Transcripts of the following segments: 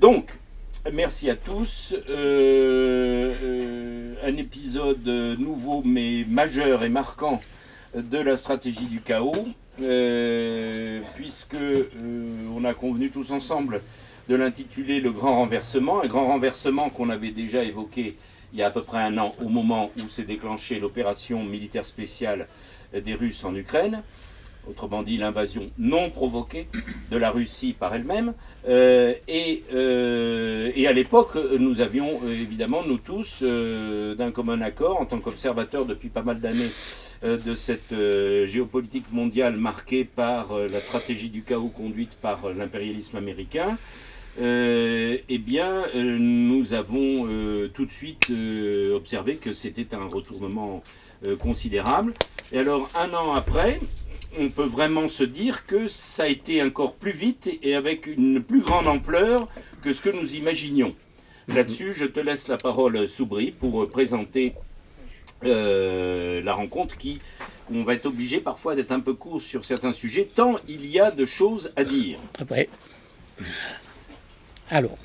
Donc, merci à tous. Un épisode nouveau mais majeur et marquant de la stratégie du chaos, puisque on a convenu tous ensemble de l'intituler le grand renversement, un grand renversement qu'on avait déjà évoqué il y a à peu près un an au moment où s'est déclenchée l'opération militaire spéciale des Russes en Ukraine. Autrement dit, l'invasion non provoquée de la Russie par elle-même. Et à l'époque, nous avions évidemment, nous tous, d'un commun accord, en tant qu'observateurs depuis pas mal d'années de cette géopolitique mondiale marquée par la stratégie du chaos conduite par l'impérialisme américain, nous avons tout de suite observé que c'était un retournement considérable. Et alors, un an après, on peut vraiment se dire que ça a été encore plus vite et avec une plus grande ampleur que ce que nous imaginions. Là-dessus, je te laisse la parole, Soubry, pour présenter la rencontre on va être obligé parfois d'être un peu court sur certains sujets, tant il y a de choses à dire. Oui. Alors,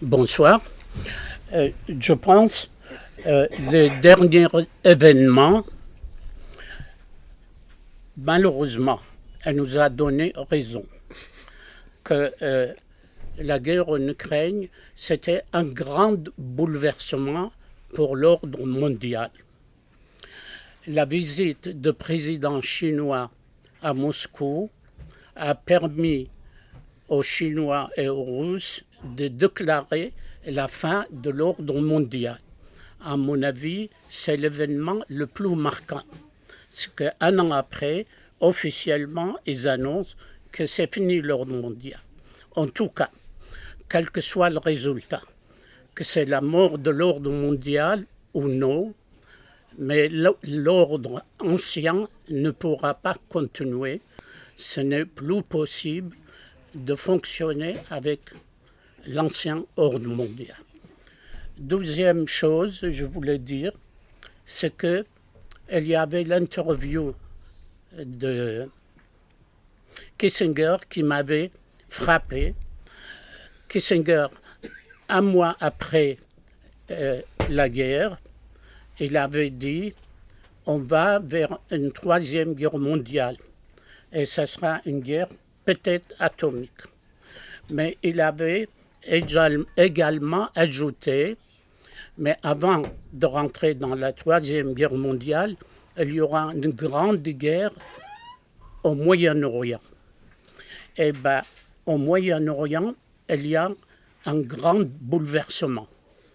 bonsoir. Je pense les derniers événements, malheureusement, elle nous a donné raison que la guerre en Ukraine, c'était un grand bouleversement pour l'ordre mondial. La visite du président chinois à Moscou a permis aux Chinois et aux Russes de déclarer la fin de l'ordre mondial. À mon avis, c'est l'événement le plus marquant. Parce qu'un an après, officiellement, ils annoncent que c'est fini l'ordre mondial. En tout cas, quel que soit le résultat, que c'est la mort de l'ordre mondial ou non, mais l'ordre ancien ne pourra pas continuer. Ce n'est plus possible de fonctionner avec l'ancien ordre mondial. Deuxième chose, je voulais dire, c'est que il y avait l'interview de Kissinger qui m'avait frappé. Kissinger, un mois après la guerre, il avait dit on va vers une troisième guerre mondiale et ce sera une guerre peut-être atomique. Mais il avait également ajouté mais avant de rentrer dans la troisième guerre mondiale, il y aura une grande guerre au Moyen-Orient. Et bien, au Moyen-Orient, il y a un grand bouleversement,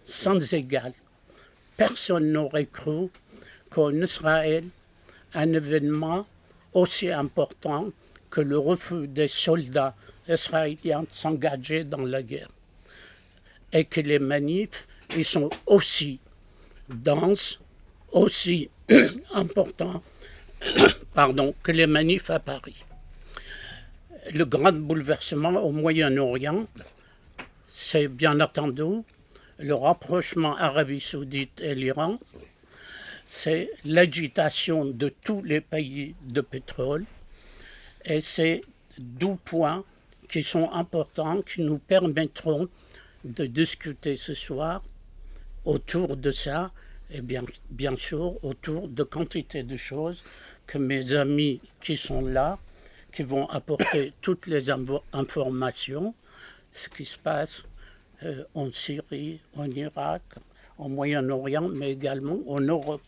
sans égal. Personne n'aurait cru qu'en Israël, un événement aussi important que le refus des soldats israéliens de s'engager dans la guerre. Et que les manifs, ils sont aussi denses, aussi importants que les manifs à Paris. Le grand bouleversement au Moyen-Orient, c'est bien entendu le rapprochement Arabie Saoudite et l'Iran, c'est l'agitation de tous les pays de pétrole, et c'est 12 points qui sont importants, qui nous permettront de discuter ce soir autour de ça, et bien sûr autour de quantité de choses que mes amis qui sont là, qui vont apporter toutes les informations, ce qui se passe en Syrie, en Irak, au Moyen-Orient, mais également en Europe.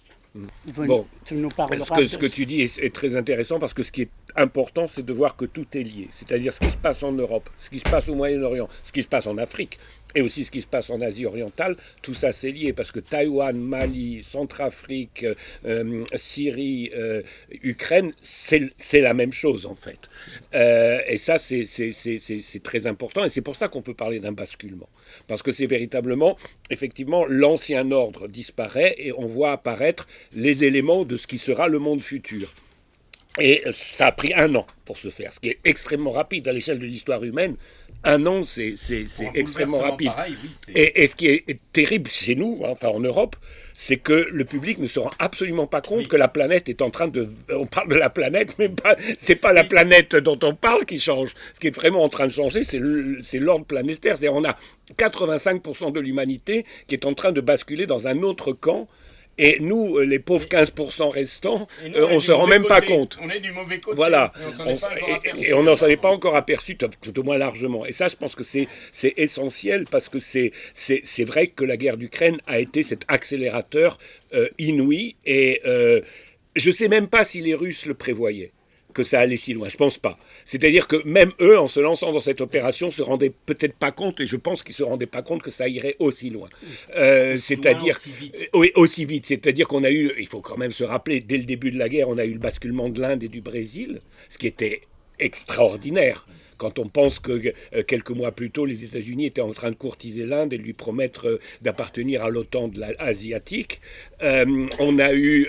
Bon, ce que tu dis est très intéressant parce que ce qui est important, c'est de voir que tout est lié. C'est-à-dire ce qui se passe en Europe, ce qui se passe au Moyen-Orient, ce qui se passe en Afrique et aussi ce qui se passe en Asie orientale, tout ça c'est lié parce que Taïwan, Mali, Centrafrique, Syrie, Ukraine, c'est la même chose en fait. Et ça c'est très important et c'est pour ça qu'on peut parler d'un basculement. Parce que c'est véritablement, effectivement, l'ancien ordre disparaît et on voit apparaître les éléments de ce qui sera le monde futur. Et ça a pris un an pour se faire, ce qui est extrêmement rapide à l'échelle de l'histoire humaine. un an, c'est extrêmement rapide. Pareil, oui, et ce qui est terrible chez nous, enfin en Europe, c'est que le public ne se rend absolument pas compte que la planète est en train de... On parle de la planète, mais c'est pas la planète dont on parle qui change. Ce qui est vraiment en train de changer, c'est l'ordre planétaire. C'est-à-dire on a 85% de l'humanité qui est en train de basculer dans un autre camp. Et nous, les pauvres 15% restants, on ne se rend même pas compte. On est du mauvais côté. Voilà. Et on n'en s'en est pas encore aperçu, tout au moins largement. Et ça, je pense que c'est essentiel parce que c'est vrai que la guerre d'Ukraine a été cet accélérateur inouï. Et je ne sais même pas si les Russes le prévoyaient, que ça allait si loin. Je pense pas. C'est-à-dire que même eux, en se lançant dans cette opération, se rendaient peut-être pas compte, et je pense qu'ils se rendaient pas compte que ça irait aussi loin. C'est-à-dire aussi vite. Oui, aussi vite. C'est-à-dire qu'on a eu, il faut quand même se rappeler, dès le début de la guerre, on a eu le basculement de l'Inde et du Brésil, ce qui était extraordinaire. Quand on pense que quelques mois plus tôt, les États-Unis étaient en train de courtiser l'Inde et de lui promettre d'appartenir à l'OTAN asiatique. On a eu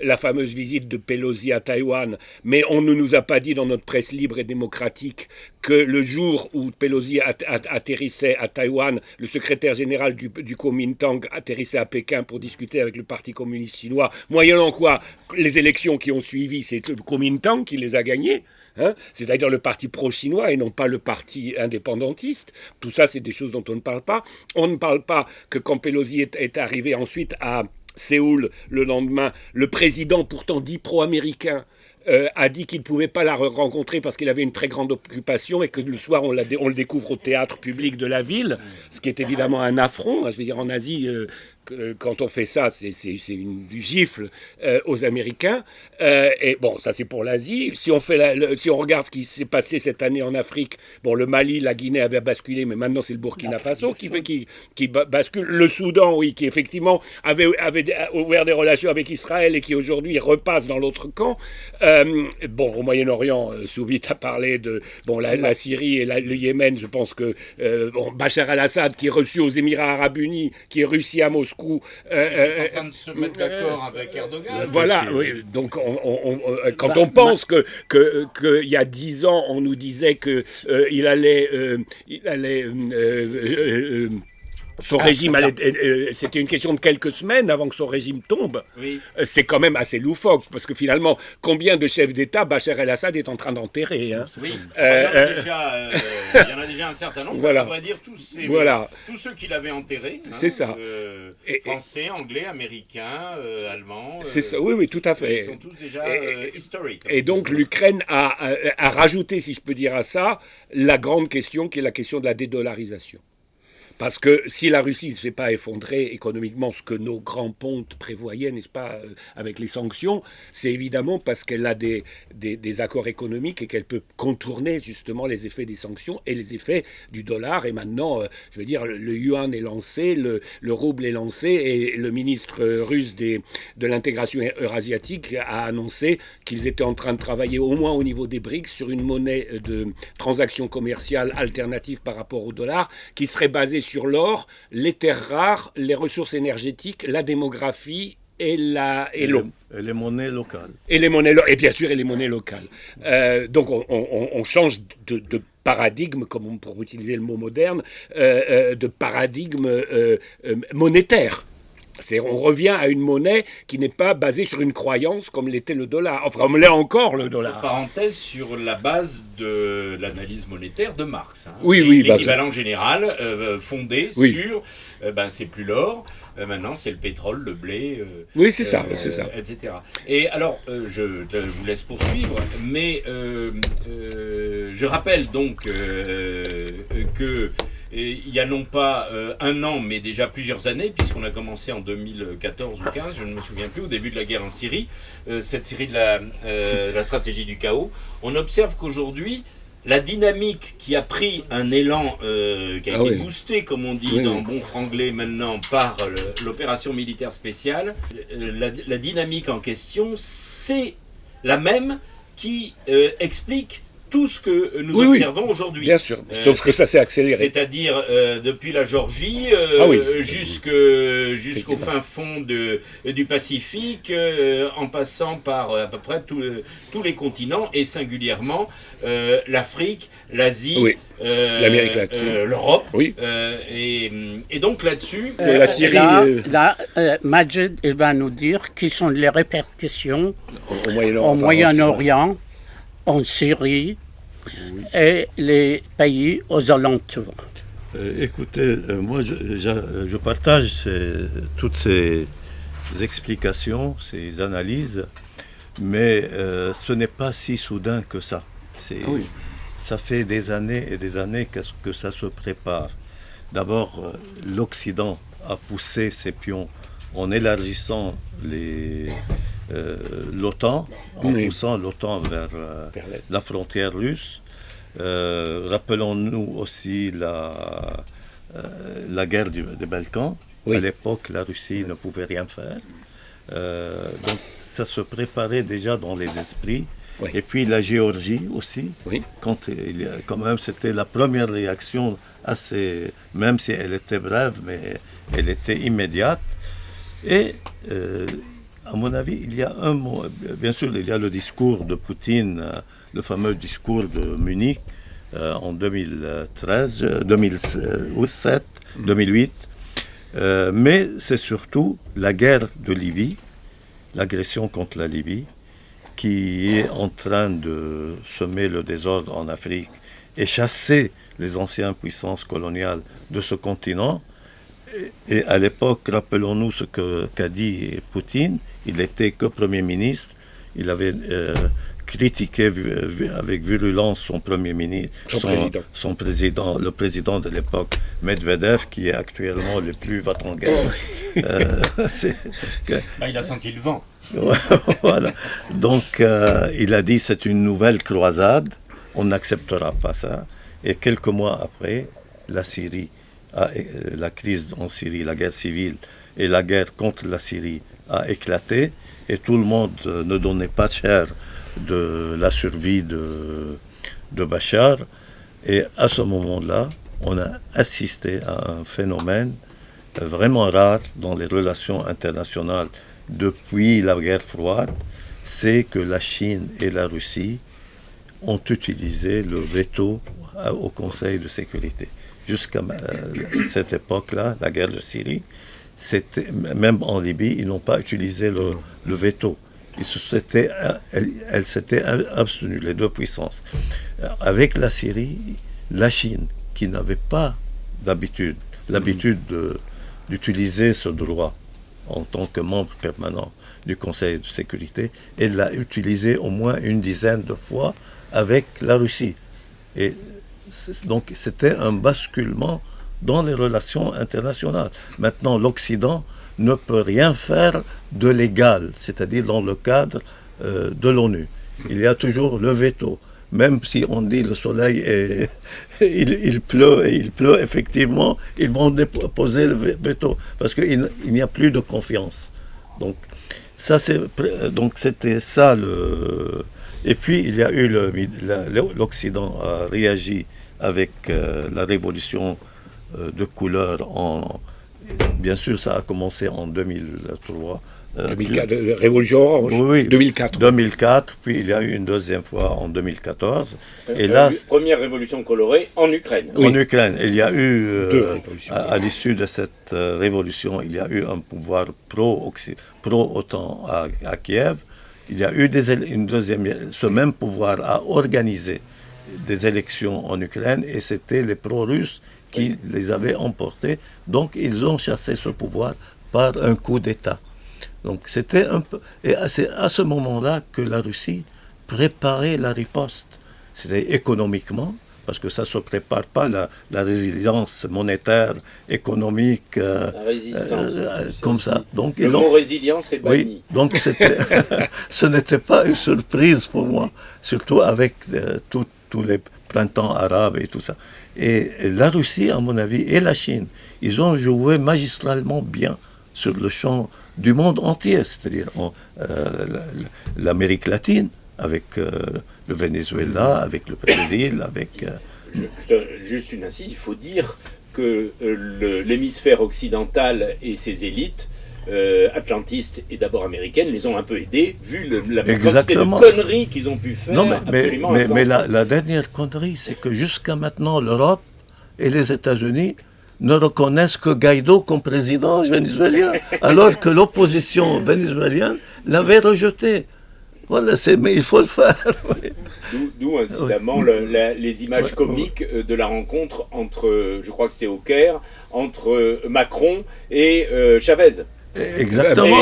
la fameuse visite de Pelosi à Taïwan, mais on ne nous a pas dit dans notre presse libre et démocratique que le jour où Pelosi atterrissait à Taïwan, le secrétaire général du Kuomintang atterrissait à Pékin pour discuter avec le Parti communiste chinois, moyennant quoi les élections qui ont suivi, c'est le Kuomintang qui les a gagnées. C'est-à-dire le parti pro-chinois et non pas le parti indépendantiste. Tout ça, c'est des choses dont on ne parle pas. On ne parle pas que quand Pelosi est arrivé ensuite à Séoul le lendemain, le président, pourtant dit pro-américain, a dit qu'il ne pouvait pas la rencontrer parce qu'il avait une très grande occupation et que le soir, on le découvre au théâtre public de la ville, ce qui est évidemment un affront. Je veux dire, en Asie... quand on fait ça, c'est une gifle aux Américains. Et bon, ça c'est pour l'Asie. Si on regarde ce qui s'est passé cette année en Afrique, bon, le Mali, la Guinée avait basculé, mais maintenant c'est le Burkina Faso qui bascule. Le Soudan, oui, qui effectivement avait ouvert des relations avec Israël et qui aujourd'hui repasse dans l'autre camp. Bon, au Moyen-Orient, Soubit a parlé de la Syrie et le Yémen. Je pense que Bachar al-Assad, qui est reçu aux Émirats Arabes Unis, qui est Russie à Moscou, en train de se mettre d'accord avec Erdogan. Voilà, oui. Donc quand on pense qu'il y a 10 ans, on nous disait que il allait son régime c'était une question de quelques semaines avant que son régime tombe. Oui. C'est quand même assez loufoque, parce que finalement, combien de chefs d'État Bachar el-Assad est en train d'enterrer, hein? Oui, il y en a déjà un certain nombre, voilà. On va dire tous ceux qu'il avait enterrés. C'est ça. Français, anglais, américains, allemands. C'est ça, oui, tout à fait. Ils sont tous déjà historiques. Et donc l'Ukraine a rajouté, si je peux dire à ça, la grande question qui est la question de la dédollarisation. Parce que si la Russie ne s'est pas effondrée économiquement, ce que nos grands pontes prévoyaient, n'est-ce pas, avec les sanctions, c'est évidemment parce qu'elle a des accords économiques et qu'elle peut contourner justement les effets des sanctions et les effets du dollar. Et maintenant, je veux dire, le yuan est lancé, le rouble est lancé, et le ministre russe de l'intégration eurasiatique a annoncé qu'ils étaient en train de travailler, au moins au niveau des BRICS, sur une monnaie de transaction commerciale alternative par rapport au dollar, qui serait basée sur l'or, les terres rares, les ressources énergétiques, la démographie et l'eau. Et les monnaies locales. Et bien sûr, les monnaies locales. Donc on change de paradigme, comme pour utiliser le mot moderne, de paradigme monétaire. On revient à une monnaie qui n'est pas basée sur une croyance comme l'était le dollar. Enfin, comme l'est encore le dollar. Parenthèse sur la base de l'analyse monétaire de Marx. Oui. L'équivalent général fondé sur, c'est plus l'or, maintenant c'est le pétrole, le blé. Oui, c'est ça. Etc. Et alors, je vous laisse poursuivre, mais je rappelle donc que... il y a non pas un an, mais déjà plusieurs années, puisqu'on a commencé en 2014 ou 2015, je ne me souviens plus, au début de la guerre en Syrie, cette série de la stratégie du chaos, on observe qu'aujourd'hui, la dynamique qui a pris un élan, qui a été boosté, comme on dit dans bon franglais maintenant, par l'opération militaire spéciale, la dynamique en question, c'est la même qui explique tout ce que nous observons aujourd'hui. Bien sûr, sauf que ça s'est accéléré. C'est-à-dire depuis la Géorgie jusqu'au fin fond du Pacifique, en passant par à peu près tous les continents, et singulièrement l'Afrique, l'Asie, l'Amérique latine, l'Europe. Oui. Et donc là-dessus... la Syrie... Majid il va nous dire quelles sont les répercussions au Moyen-Orient, en Syrie et les pays aux alentours. Écoutez, moi je partage toutes ces explications, ces analyses, mais ce n'est pas si soudain que ça. Ça fait des années et des années que ça se prépare. D'abord, l'Occident a poussé ses pions en élargissant l'OTAN, en poussant l'OTAN vers la frontière russe. Rappelons-nous aussi la guerre des Balkans. À l'époque, la Russie ne pouvait rien faire. Donc ça se préparait déjà dans les esprits. Et puis la Géorgie aussi, quand même c'était la première réaction assez, même si elle était brève, mais elle était immédiate. Et à mon avis, il y a un mot, bien sûr, il y a le discours de Poutine, le fameux discours de Munich en 2007, 2008, mais c'est surtout la guerre de Libye, l'agression contre la Libye, qui est en train de semer le désordre en Afrique et chasser les anciennes puissances coloniales de ce continent. Et à l'époque, rappelons-nous ce qu'a dit Poutine. Il n'était que Premier ministre. Il avait critiqué avec virulence son Premier ministre, son président, le président de l'époque, Medvedev, qui est actuellement le plus va-t-en-guerre. Il a senti le vent. Voilà. Donc, il a dit c'est une nouvelle croisade, on n'acceptera pas ça. Et quelques mois après, la crise en Syrie, la guerre civile et la guerre contre la Syrie a éclaté, et tout le monde ne donnait pas cher de la survie de Bachar. Et à ce moment-là, on a assisté à un phénomène vraiment rare dans les relations internationales depuis la guerre froide, c'est que la Chine et la Russie ont utilisé le veto au Conseil de sécurité. Jusqu'à cette époque-là, la guerre de Syrie, même en Libye, ils n'ont pas utilisé le veto. Elles s'étaient abstenues, les deux puissances. Avec la Syrie, la Chine, qui n'avait pas l'habitude d'utiliser ce droit en tant que membre permanent du Conseil de sécurité, elle l'a utilisé au moins une dizaine de fois avec la Russie. Et donc c'était un basculement dans les relations internationales. Maintenant, l'Occident ne peut rien faire de légal, c'est-à-dire dans le cadre de l'ONU. Il y a toujours le veto. Même si on dit le soleil il pleut, et il pleut, effectivement, ils vont déposer le veto, parce qu'il n'y a plus de confiance. Donc c'était ça Et puis il y a eu l'Occident a réagi avec la révolution de couleur bien sûr, ça a commencé en 2003. 2004, Révolution Orange. Oui, 2004. 2004, puis il y a eu une deuxième fois en 2014. Et là, première révolution colorée en Ukraine. En Ukraine, il y a eu, à l'issue de cette révolution, il y a eu un pouvoir pro-OTAN à Kiev. Il y a eu ce même pouvoir a organisé des élections en Ukraine, et c'était les pro-russes qui les avaient emportés. Donc ils ont chassé ce pouvoir par un coup d'État. Donc c'était un peu, et c'est à ce moment-là que la Russie préparait la riposte. C'était économiquement, parce que ça ne se prépare pas, la résilience monétaire, économique, la résistance, comme ça. Donc, le mot résilience est banni. Oui, donc ce n'était pas une surprise pour moi, surtout avec tous les printemps arabes et tout ça. Et la Russie, à mon avis, et la Chine, ils ont joué magistralement bien sur le champ du monde entier, c'est-à-dire l'Amérique latine, avec le Venezuela, avec le Brésil, avec... Juste une incise, il faut dire que l'hémisphère occidental et ses élites atlantistes et d'abord américaines les ont un peu aidés, vu la quantité de conneries qu'ils ont pu faire. Non, mais la dernière connerie, c'est que jusqu'à maintenant, l'Europe et les États-Unis ne reconnaissent que Guaido comme président vénézuélien, alors que l'opposition vénézuélienne l'avait rejeté. Voilà, mais il faut le faire. D'où incidemment les images comiques de la rencontre entre, je crois que c'était au Caire, entre Macron et Chavez. Exactement.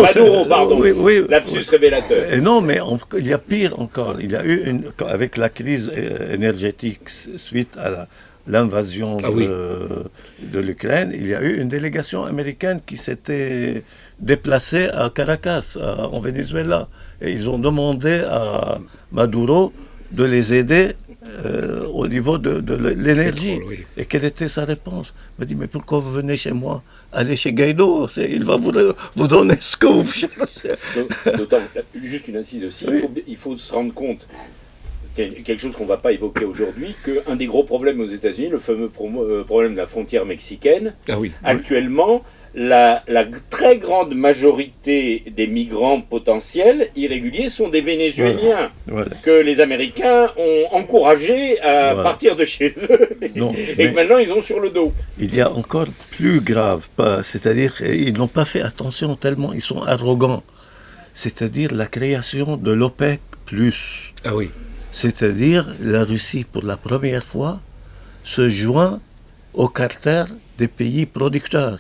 Maduro, pardon. Lapsus révélateur. Et non, mais il y a pire encore. Il y a eu avec la crise énergétique suite à l'invasion de l'Ukraine, il y a eu une délégation américaine qui s'était déplacée à Caracas, en Venezuela. Et ils ont demandé à Maduro de les aider au niveau de l'énergie. Et quelle était sa réponse? Il m'a dit, mais pourquoi vous venez chez moi? Allez chez Guaido, il va vous donner ce que vous cherchez. D'autant, juste une incise aussi, il faut se rendre compte, c'est quelque chose qu'on ne va pas évoquer aujourd'hui, qu'un des gros problèmes aux États-Unis, le fameux problème de la frontière mexicaine, actuellement, la très grande majorité des migrants potentiels irréguliers sont des Vénézuéliens que les Américains ont encouragés à partir de chez eux et que maintenant ils ont sur le dos. Il y a encore plus grave, c'est-à-dire qu'ils n'ont pas fait attention tellement ils sont arrogants, c'est-à-dire la création de l'OPEC+. C'est-à-dire la Russie pour la première fois se joint au carter des pays producteurs.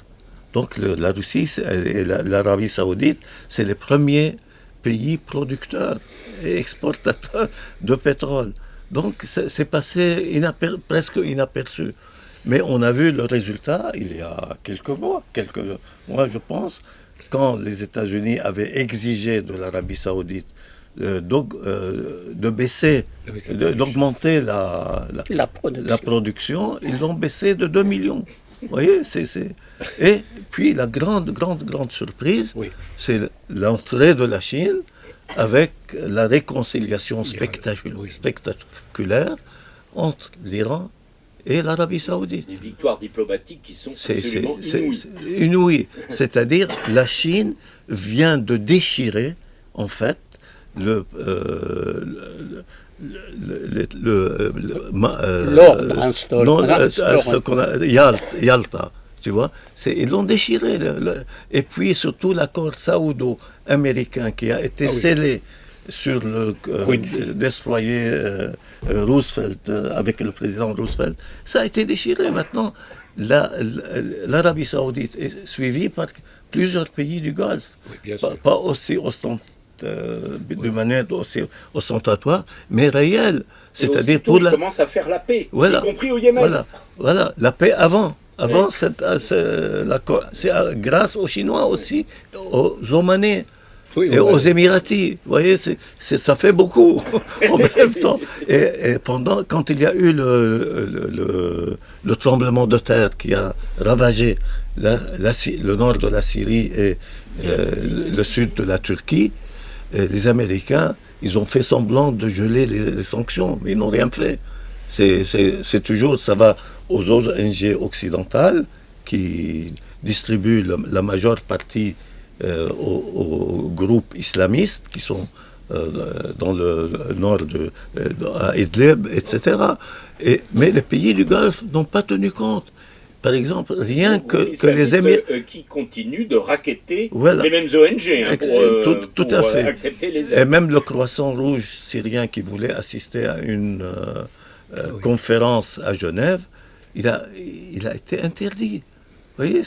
Donc la Russie et l'Arabie Saoudite, c'est les premiers pays producteurs et exportateurs de pétrole. Donc c'est passé presque inaperçu. Mais on a vu le résultat il y a quelques mois je pense, quand les États-Unis avaient exigé de l'Arabie Saoudite de baisser, d'augmenter la production, ils l'ont baissé de 2 millions. Vous voyez, Et puis la grande surprise, c'est l'entrée de la Chine avec la réconciliation spectaculaire entre l'Iran et l'Arabie Saoudite. Des victoires diplomatiques qui sont absolument inouïes. Inouïes. C'est-à-dire la Chine vient de déchirer, en fait, l'ordre instauré. Yalta, tu vois, ils l'ont déchiré. Et puis surtout l'accord saoudo-américain qui a été scellé sur le destroyer Roosevelt, avec le président Roosevelt, ça a été déchiré. Maintenant, l'Arabie Saoudite est suivie par plusieurs pays du Golfe, pas aussi de manière aussi ostentatoire, mais réelle. C'est-à-dire pour commence à faire la paix, y compris au Yémen. Voilà, la paix avant. C'est grâce aux Chinois aussi, aux Omanais et aux Émiratis. Vous voyez, ça fait beaucoup en même temps. Et quand il y a eu le tremblement de terre qui a ravagé le nord de la Syrie et le sud de la Turquie, les Américains, ils ont fait semblant de geler les sanctions, mais ils n'ont rien fait. C'est toujours, ça va aux ONG occidentales qui distribuent la majeure partie aux groupes islamistes qui sont dans le nord à Idlib, etc. Mais les pays du Golfe n'ont pas tenu compte. Par exemple, rien que les Émirats... qui continuent de racketter les mêmes ONG pour accepter les aides. Et même le Croissant Rouge syrien qui voulait assister à une conférence à Genève, il a été interdit. Vous voyez,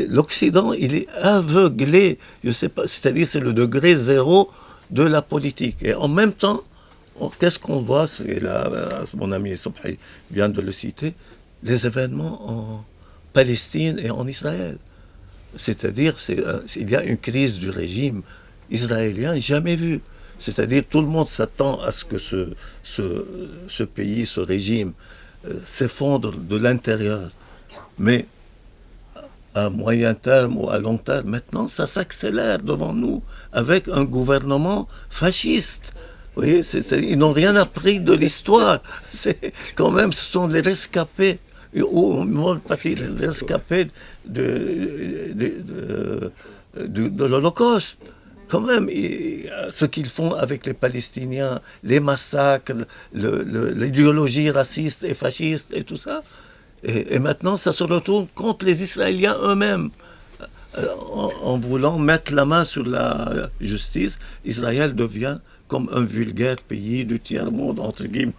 l'Occident, il est aveuglé. Je sais pas, c'est-à-dire c'est le degré zéro de la politique. Et en même temps, qu'est-ce qu'on voit? Mon ami Sobhi vient de le citer. Les événements en Palestine et en Israël. C'est-à-dire, il y a une crise du régime israélien jamais vue. C'est-à-dire, tout le monde s'attend à ce que ce pays, ce régime, s'effondre de l'intérieur. Mais à moyen terme ou à long terme. Maintenant, ça s'accélère devant nous avec un gouvernement fasciste. Vous voyez, ils n'ont rien appris de l'histoire. Quand même, ce sont les rescapés, ou les rescapés de l'Holocauste. Quand même, ce qu'ils font avec les Palestiniens, les massacres, l'idéologie raciste et fasciste et tout ça. Et maintenant, ça se retourne contre les Israéliens eux-mêmes. En voulant mettre la main sur la justice, Israël devient comme un vulgaire pays du tiers-monde, entre guillemets,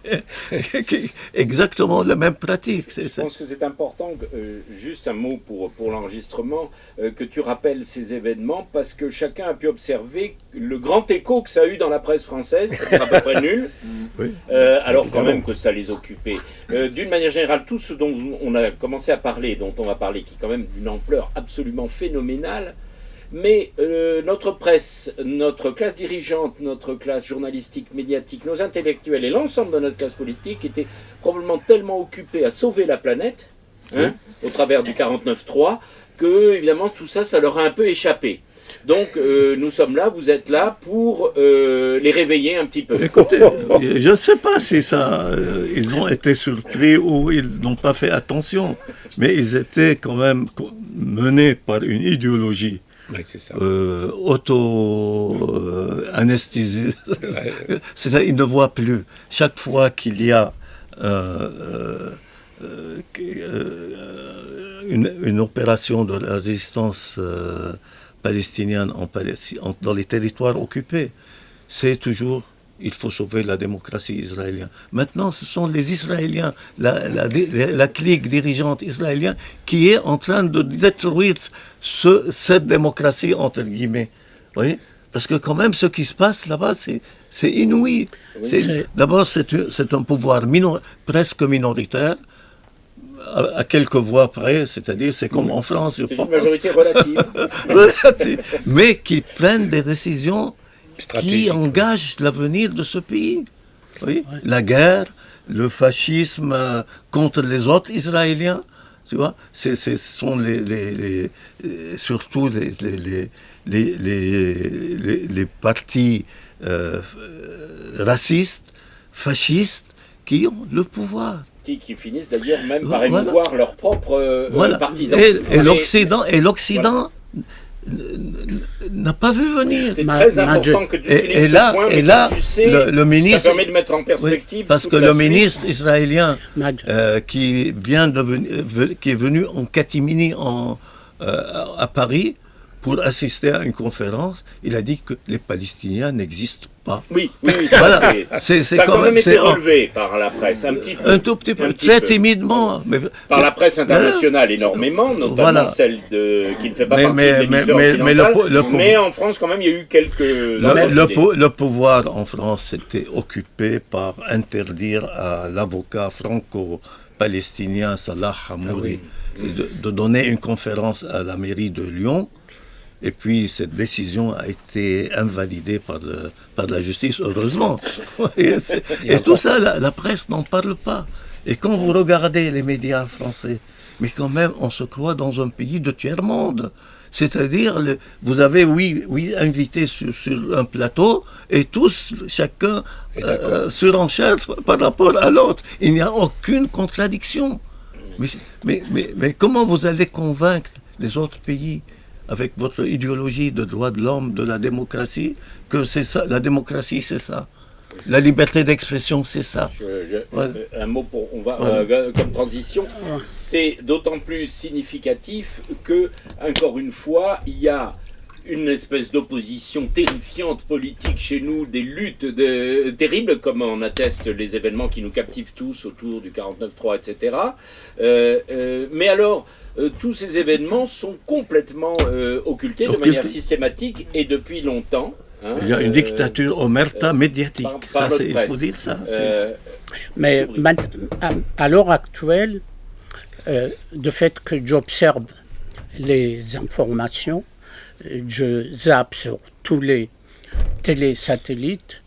exactement la même pratique. Je pense que c'est important, juste un mot pour l'enregistrement, que tu rappelles ces événements, parce que chacun a pu observer le grand écho que ça a eu dans la presse française, c'est-à-dire à peu près nul, Oui. alors quand même que ça les occupait. D'une manière générale, tout ce dont on a commencé à parler, dont on va parler, qui est quand même d'une ampleur absolument phénoménale, mais notre presse, notre classe dirigeante, notre classe journalistique, médiatique, nos intellectuels et l'ensemble de notre classe politique étaient probablement tellement occupés à sauver la planète, au travers du 49.3, que évidemment tout ça, ça leur a un peu échappé. Donc nous sommes là, vous êtes là pour les réveiller un petit peu. Écoutez, je ne sais pas si ça, ils ont été surpris ou ils n'ont pas fait attention, mais ils étaient quand même menés par une idéologie. Oui, c'est ça. Auto-anesthésie. C'est-à-dire, ils ne voient plus. Chaque fois qu'il y a une opération de résistance palestinienne dans les territoires occupés, c'est toujours il faut sauver la démocratie israélienne. Maintenant, ce sont les Israéliens, la clique dirigeante israélienne qui est en train de détruire cette démocratie, entre guillemets. Vous voyez ? Parce que quand même, ce qui se passe là-bas, c'est inouï. D'abord, c'est un pouvoir presque minoritaire, à quelques voix près, c'est-à-dire c'est comme en France, je pense. C'est une majorité relative. Mais qui prennent des décisions qui engage l'avenir de ce pays. Oui. Ouais. La guerre, le fascisme contre les autres Israéliens, tu vois, ce sont surtout les partis racistes, fascistes, qui ont le pouvoir. Qui finissent d'ailleurs même par émouvoir leurs propres partisans. Et l'Occident n'a pas vu venir. C'est très important que tu soulignes ce point, et là, tu sais, le ministre, ça permet de mettre en perspective. Oui, parce que le ministre israélien qui est venu en catimini à Paris pour assister à une conférence, il a dit que les Palestiniens n'existent pas. Oui, ça, voilà. Ça a quand même été relevé par la presse, un petit peu. Un tout petit peu, très timidement. Mais, par la presse internationale énormément, notamment celle qui ne fait pas partie de l'hémisphère occidental, mais en France quand même il y a eu quelques... Le pouvoir en France s'était occupé par interdire à l'avocat franco-palestinien Salah Hamouri de donner une conférence à la mairie de Lyon. Et puis, cette décision a été invalidée par la justice, heureusement. Et tout ça, la presse n'en parle pas. Et quand vous regardez les médias français, mais quand même, on se croit dans un pays de tiers-monde. C'est-à-dire, vous avez, invité sur un plateau, et tous, chacun, surenchère par rapport à l'autre. Il n'y a aucune contradiction. Mais comment vous allez convaincre les autres pays avec votre idéologie de droits de l'homme, de la démocratie, que c'est ça, la démocratie c'est ça. La liberté d'expression c'est ça. Un mot comme transition, c'est d'autant plus significatif que, encore une fois, il y a une espèce d'opposition terrifiante politique chez nous, des luttes terribles, comme en attestent les événements qui nous captivent tous autour du 49.3, etc. Mais alors, tous ces événements sont complètement occultés de manière systématique et depuis longtemps. Il y a une dictature omerta médiatique. Il faut dire ça. Mais à l'heure actuelle, de fait que j'observe les informations, je zappe sur tous les télésatellites,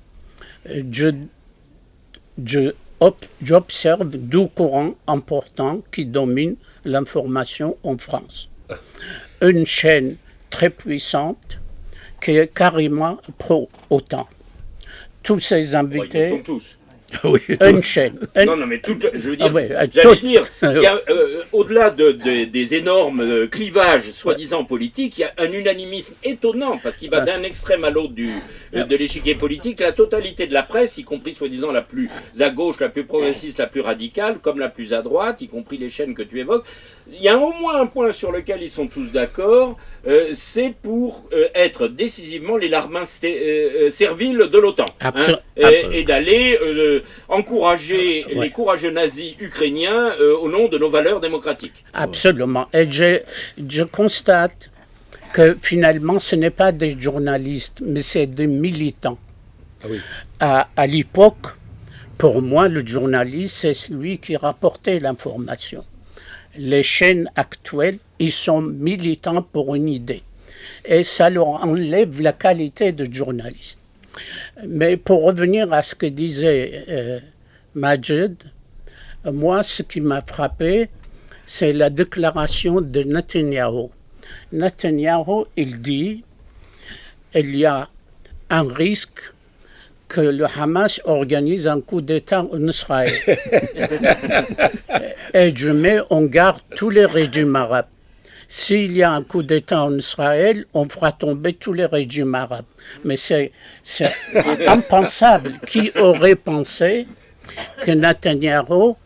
j'observe deux courants importants qui dominent l'information en France. une chaîne très puissante qui est carrément pro-OTAN. Tous ces invités... Ils sont tous. Oui, Une chaîne. Non, mais je veux dire, j'allais dire, il y a, au-delà des énormes clivages soi-disant politiques, il y a un unanimisme étonnant, parce qu'il va d'un extrême à l'autre de l'échiquier politique. La totalité de la presse, y compris soi-disant la plus à gauche, la plus progressiste, la plus radicale, comme la plus à droite, y compris les chaînes que tu évoques, il y a au moins un point sur lequel ils sont tous d'accord, c'est pour être décisivement les larbins serviles de l'OTAN. Et d'aller encourager les courageux nazis ukrainiens au nom de nos valeurs démocratiques. Absolument. Et je constate que finalement, ce n'est pas des journalistes, mais c'est des militants. Ah oui. À l'époque, pour moi, le journaliste, c'est celui qui rapportait l'information. Les chaînes actuelles, ils sont militants pour une idée. Et ça leur enlève la qualité de journaliste. Mais pour revenir à ce que disait Majed, moi, ce qui m'a frappé, c'est la déclaration de Netanyahou. Netanyahou, il dit il y a un risque que le Hamas organise un coup d'État en Israël. Et je mets en garde tous les régimes arabes. S'il y a un coup d'État en Israël, on fera tomber tous les régimes arabes. Mais c'est impensable. Qui aurait pensé que Netanyahou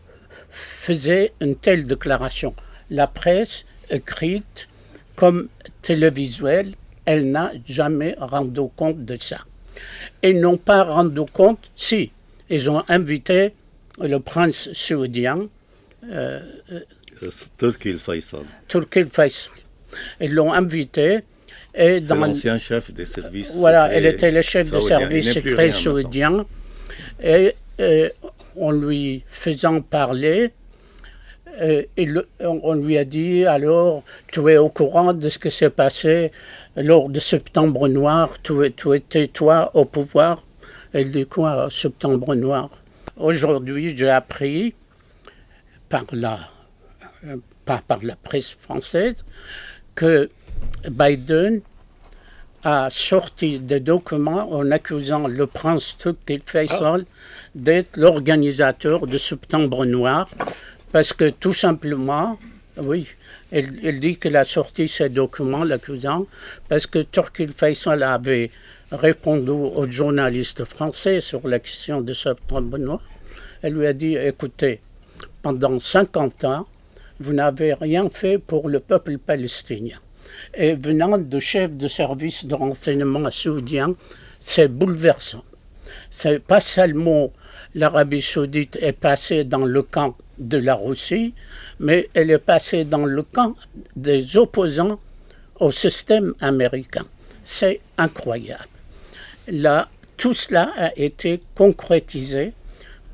faisait une telle déclaration? La presse écrite comme télévisuelle, elle n'a jamais rendu compte de ça. Ils n'ont pas rendu compte, si, ils ont invité le prince saoudien, Turki Faisal. Turki Faisal. Ils l'ont invité. Et c'est l'ancien chef des services. Voilà, il était le chef des services secrets saoudiens. Et en lui faisant parler, on lui a dit, alors, tu es au courant de ce qui s'est passé lors de Septembre Noir, tu étais toi au pouvoir. Il dit quoi, Septembre Noir? Aujourd'hui, j'ai appris par la presse française que Biden a sorti des documents en accusant le prince Turki Faisal d'être l'organisateur de Septembre Noir, parce que tout simplement, oui, il dit qu'il a sorti ces documents l'accusant, parce que Turki Faisal avait répondu aux journalistes français sur la question de Septembre Noir. Elle lui a dit, écoutez, pendant 50 ans, vous n'avez rien fait pour le peuple palestinien. Et venant de chef de service de renseignement saoudien, c'est bouleversant. C'est pas seulement l'Arabie saoudite est passée dans le camp de la Russie, mais elle est passée dans le camp des opposants au système américain. C'est incroyable. Là, tout cela a été concrétisé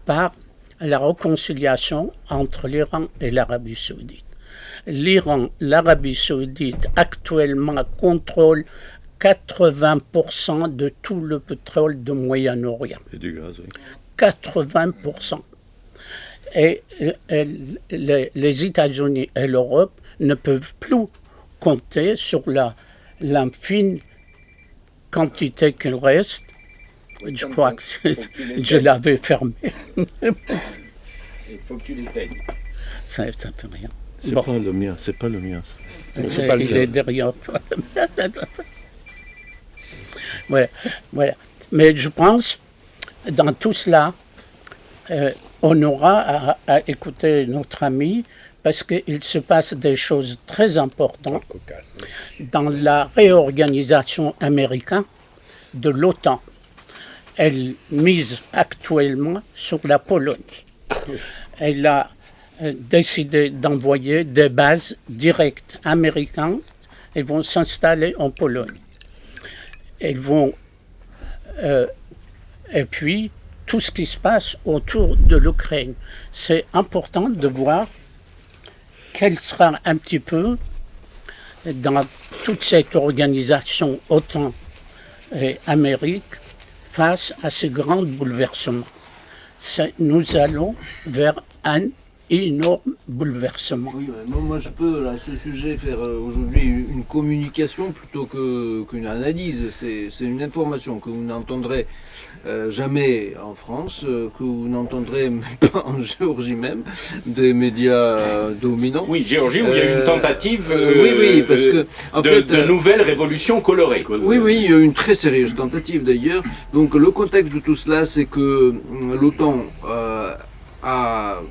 par la réconciliation entre l'Iran et l'Arabie saoudite. L'Arabie saoudite actuellement contrôle 80% de tout le pétrole du Moyen-Orient. Et du gaz, oui. 80%. Et les États-Unis et l'Europe ne peuvent plus compter sur l'infime quantité qu'il reste. Je crois que je l'avais fermé. Il faut que tu l'éteignes. Ça ne fait rien. C'est pas le mien, c'est pas le mien. Il est derrière toi. Ouais. Mais je pense, dans tout cela, on aura à écouter notre ami, parce qu'il se passe des choses très importantes dans la réorganisation américaine de l'OTAN. Elle mise actuellement sur la Pologne. Elle a décidé d'envoyer des bases directes américaines. Elles vont s'installer en Pologne. Elles vont... et puis, tout ce qui se passe autour de l'Ukraine. C'est important de voir quelle sera un petit peu, dans toute cette organisation OTAN et Amérique, face à ces grands bouleversements. Nous allons vers un énorme bouleversement. Oui, moi je peux à ce sujet faire aujourd'hui une communication plutôt qu'une analyse. C'est une information que vous n'entendrez jamais en France, que vous n'entendrez même pas en Géorgie même, des médias dominants. Oui, Géorgie, où il y a eu une tentative oui, parce que, en fait, de nouvelle révolution colorée. Oui, il y a eu une très sérieuse tentative d'ailleurs. Donc le contexte de tout cela, c'est que l'OTAN a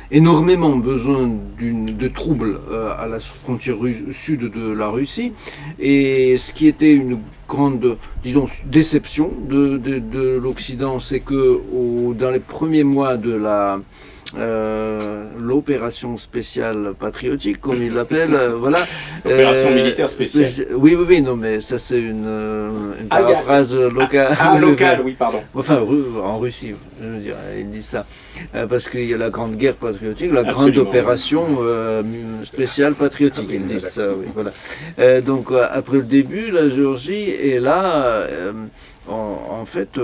énormément besoin de troubles à la frontière sud de la Russie, et ce qui était une grande, disons, déception de l'Occident, c'est que dans les premiers mois de l'opération spéciale patriotique, comme il l'appelle, voilà. Opération militaire spéciale. Oui, non, mais ça c'est une paraphrase locale. Locale, oui, pardon. Enfin, en Russie, je veux dire, il dit ça. Parce qu'il y a la grande guerre patriotique, la Absolument, grande opération spéciale patriotique, ils disent ça, oui, voilà. Donc, après le début, la Géorgie est là, en fait,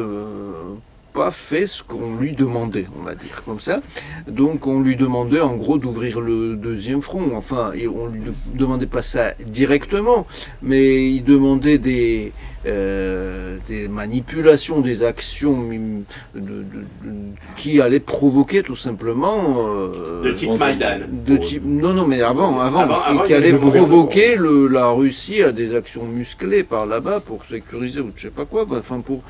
pas fait ce qu'on lui demandait, on va dire comme ça. Donc on lui demandait en gros d'ouvrir le deuxion front. Enfin, on lui demandait pas ça directement, mais il demandait des manipulations, des actions qui allaient provoquer tout simplement de type Maïdan. Non, mais avant qui allaient provoquer la Russie à des actions musclées par là-bas pour sécuriser ou je sais pas quoi, enfin pour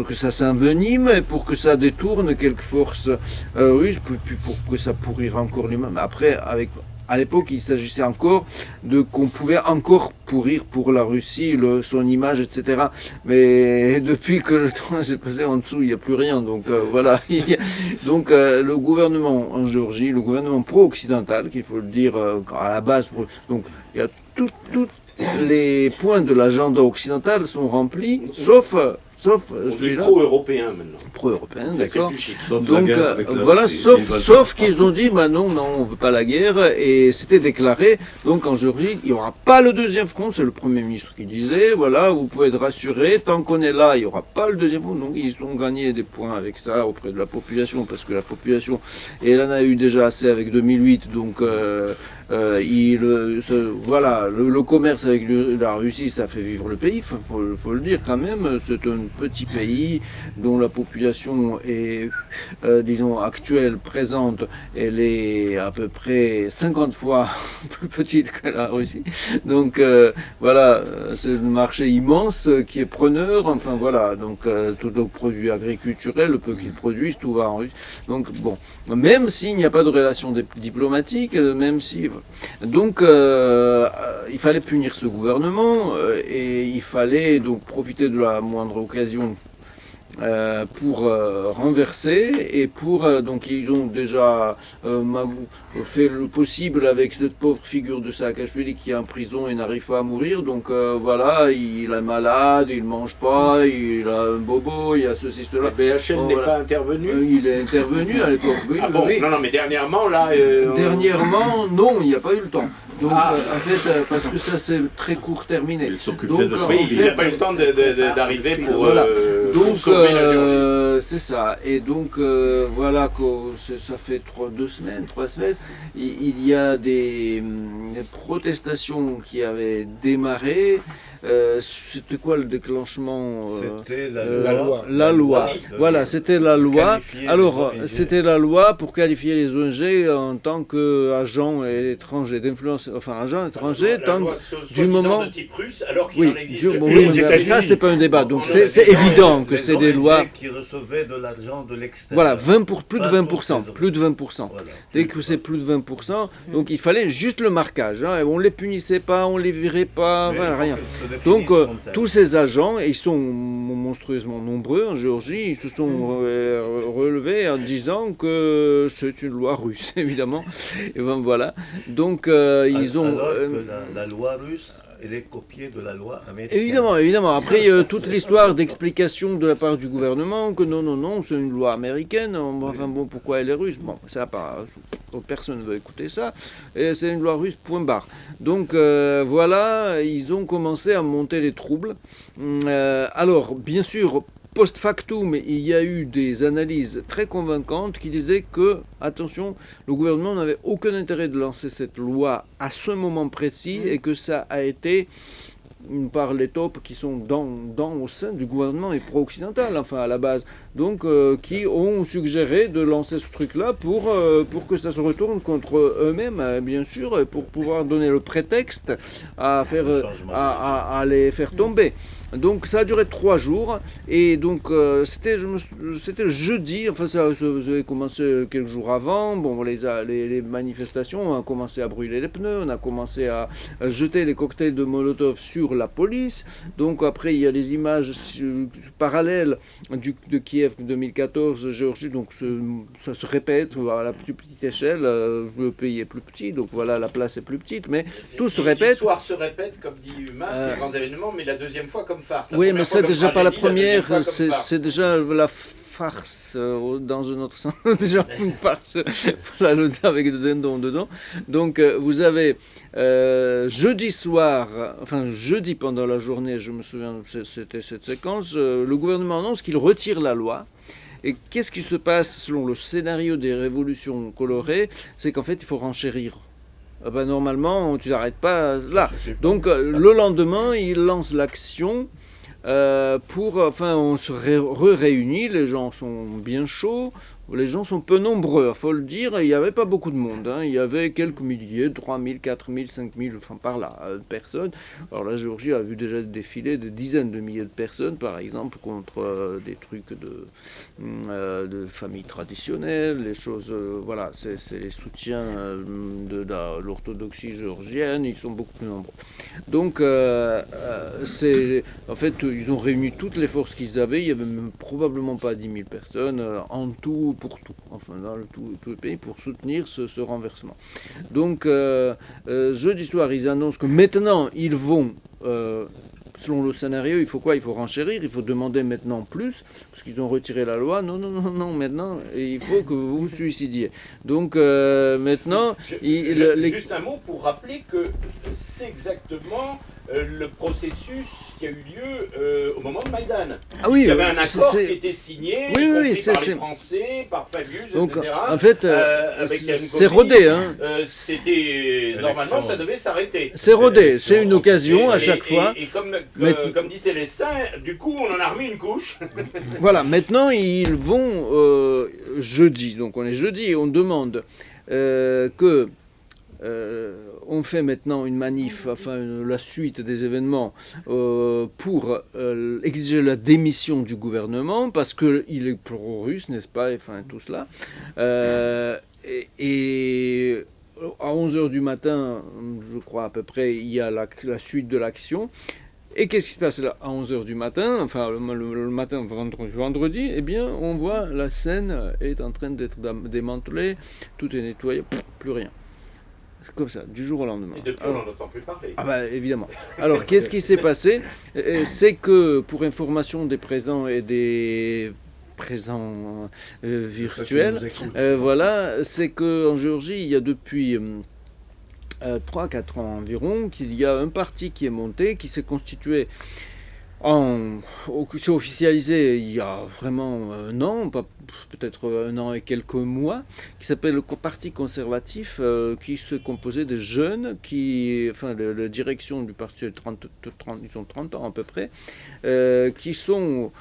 que ça s'envenime et pour que ça détourne quelques forces russes, pour que ça pourrira encore lui-même. Après, à l'époque, il s'agissait encore qu'on pouvait encore pourrir pour la Russie son image, etc. Mais depuis que le temps s'est passé en dessous, il n'y a plus rien. Donc voilà. Donc le gouvernement en Géorgie, le gouvernement pro-occidental, qu'il faut le dire à la base, donc il y a tous les points de l'agenda occidental sont remplis, sauf celui-là. Pro-européen maintenant. Pro-européen, d'accord. Donc voilà, sauf qu'ils ont dit, non, on veut pas la guerre, et c'était déclaré. Donc en Géorgie, il n'y aura pas le deuxième front, c'est le Premier ministre qui disait, voilà, vous pouvez être rassurés, tant qu'on est là, il n'y aura pas le deuxième front. Donc ils ont gagné des points avec ça auprès de la population, parce que la population, et elle en a eu déjà assez avec 2008, donc voilà, le commerce avec la Russie, ça fait vivre le pays, faut le dire quand même. C'est un petit pays dont la population est, disons, actuelle, présente, elle est à peu près 50 fois plus petite que la Russie. Donc voilà, c'est un marché immense qui est preneur. Enfin voilà, donc tout le produit agriculturel, le peu qu'ils produisent, tout va en Russie. Donc bon, même s'il n'y a pas de relation diplomatique, même si donc il fallait punir ce gouvernement et il fallait donc profiter de la moindre occasion pour renverser et pour donc ils ont déjà fait le possible avec cette pauvre figure de Saakashvili qui est en prison et n'arrive pas à mourir, donc voilà, il est malade, il mange pas, il a un bobo, il y a ceci, cela. Le BHL n'est pas intervenu. Il est intervenu à l'époque, oui. Ah bon, oui. Non, mais dernièrement, là... Dernièrement, non, il n'y a pas eu le temps. Donc, en fait, parce que ça c'est très court terminé. Il s'occupait donc, de ça. Oui, il n'a pas eu le temps d'arriver pour, voilà. Donc, sauver la Géorgie. c'est ça. Et donc, voilà, ça fait 3 semaines, il y a des protestations qui avaient démarré. C'était quoi le déclenchement C'était la loi. Voilà, c'était la loi. Alors, c'était la loi pour qualifier les ONG en tant qu'agents étrangers, d'influence, enfin agents étrangers, du moment de type russe, alors qu'il oui, en existe mais ça c'est pas un débat. Donc c'est évident que c'est des lois qui recevaient de l'argent de l'extérieur. voilà, plus de 20%. Voilà. Dès que c'est plus de 20%, donc il fallait juste le marquage. Hein, on les punissait pas, on les virait pas, voilà, rien. Donc tous ces agents, et ils sont monstrueusement nombreux en Géorgie, ils se sont relevés en disant que c'est une loi russe, évidemment. Et ben voilà. Donc ils ont... Alors que la loi russe, elle est copiée de la loi américaine. Évidemment. Après, toute l'histoire d'explication de la part du gouvernement que non, c'est une loi américaine. Enfin bon, pourquoi elle est russe? Bon, ça pas, personne ne veut écouter ça. Et c'est une loi russe, point barre. Donc voilà, ils ont commencé à monter les troubles. Alors, bien sûr, post factum, il y a eu des analyses très convaincantes qui disaient que, attention, le gouvernement n'avait aucun intérêt de lancer cette loi à ce moment précis et que ça a été par les taupes qui sont au sein du gouvernement et pro-occidental, enfin à la base, donc qui ont suggéré de lancer ce truc-là pour que ça se retourne contre eux-mêmes, bien sûr, et pour pouvoir donner le prétexte à les faire tomber. Donc ça a duré 3 jours et donc c'était le jeudi, enfin ça avait commencé quelques jours avant. Bon, les manifestations, on a commencé à brûler les pneus, on a commencé à jeter les cocktails de Molotov sur la police. Donc après il y a des images parallèles de Kiev 2014, Géorgie, donc ça se répète à la plus petite échelle. Le pays est plus petit, donc voilà, la place est plus petite, mais tout se répète. L'histoire se répète, comme dit Humain, c'est les grands événements, mais la deuxième fois comme farce. Oui, mais c'est déjà pas la première, c'est déjà la farce dans un autre sens, déjà une farce avec des dindons dedans. Donc vous avez jeudi pendant la journée, je me souviens, c'était cette séquence, le gouvernement annonce qu'il retire la loi. Et qu'est-ce qui se passe selon le scénario des révolutions colorées? C'est qu'en fait il faut renchérir. Normalement tu n'arrêtes pas là. Donc le lendemain il lance l'action. On se réunit, les gens sont bien chauds, les gens sont peu nombreux, il faut le dire, il n'y avait pas beaucoup de monde, il y avait quelques milliers, 3000, 4000, 5000, enfin par là, personnes. Alors la Géorgie a vu déjà défiler de dizaines de milliers de personnes, par exemple, contre des trucs de familles traditionnelles, les choses, voilà, c'est les soutiens de l'orthodoxie géorgienne, ils sont beaucoup plus nombreux. Donc, en fait, ils ont réuni toutes les forces qu'ils avaient, il n'y avait même probablement pas 10 000 personnes, en tout, pour tout, enfin dans tout le pays, pour soutenir ce renversement. Donc jeudi soir, ils annoncent que maintenant ils vont, selon le scénario, il faut quoi? Il faut renchérir, il faut demander maintenant plus, parce qu'ils ont retiré la loi. Non, maintenant, il faut que vous vous suicidiez. Donc maintenant... Juste un mot pour rappeler que c'est exactement... le processus qui a eu lieu au moment de Maïdan. Il y avait un accord qui était signé, par les Français, par Fabius, donc, etc. En fait, c'est rodé. Normalement, ça devait s'arrêter. C'est rodé, c'est une occasion à chaque fois. Et comme dit Célestin, du coup, on en a remis une couche. Voilà, maintenant, ils vont jeudi. Donc, on est jeudi et on demande que... on fait maintenant une manif, la suite des événements, pour exiger la démission du gouvernement, parce qu'il est pro-russe, n'est-ce pas, tout cela. Et à 11h du matin, je crois à peu près, il y a la suite de l'action. Et qu'est-ce qui se passe là à 11h du matin, le matin vendredi, eh bien, on voit la scène est en train d'être démantelée, tout est nettoyé, plus rien. C'est comme ça, du jour au lendemain. Et depuis, on n'en entend plus parler. Évidemment. Alors, qu'est-ce qui s'est passé? C'est que, pour information des présents et des présents virtuels, c'est qu'en Géorgie, il y a depuis 3-4 ans environ, qu'il y a un parti qui est monté, qui s'est constitué, qui s'est officialisé il y a vraiment un an, peut-être un an et quelques mois, qui s'appelle le Parti conservatif, qui se composait de jeunes, la direction du parti, ils ont 30 ans à peu près, qui sont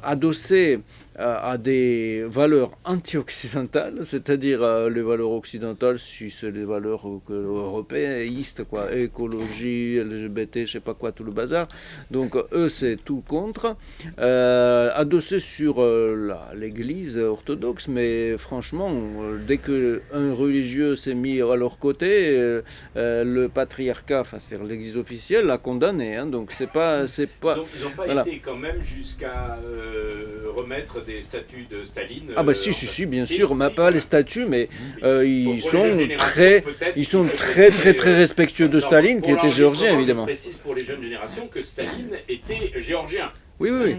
adossés à des valeurs anti-occidentales, c'est-à-dire les valeurs occidentales, si c'est les valeurs européistes, écologie, LGBT, je sais pas quoi, tout le bazar. Donc eux, c'est tout contre, adossés sur l'église orthodoxe, mais franchement, dès qu'un religieux s'est mis à leur côté, le patriarcat, c'est-à-dire l'église officielle, l'a condamné. Donc c'est pas. Ils n'ont pas été quand même jusqu'à remettre des statues de Staline. Si, bien sûr, mais pas les statues, mais ils sont très respectueux de Staline, qui était géorgien, évidemment. Je précise pour les jeunes générations que Staline était géorgien. Oui, oui, oui.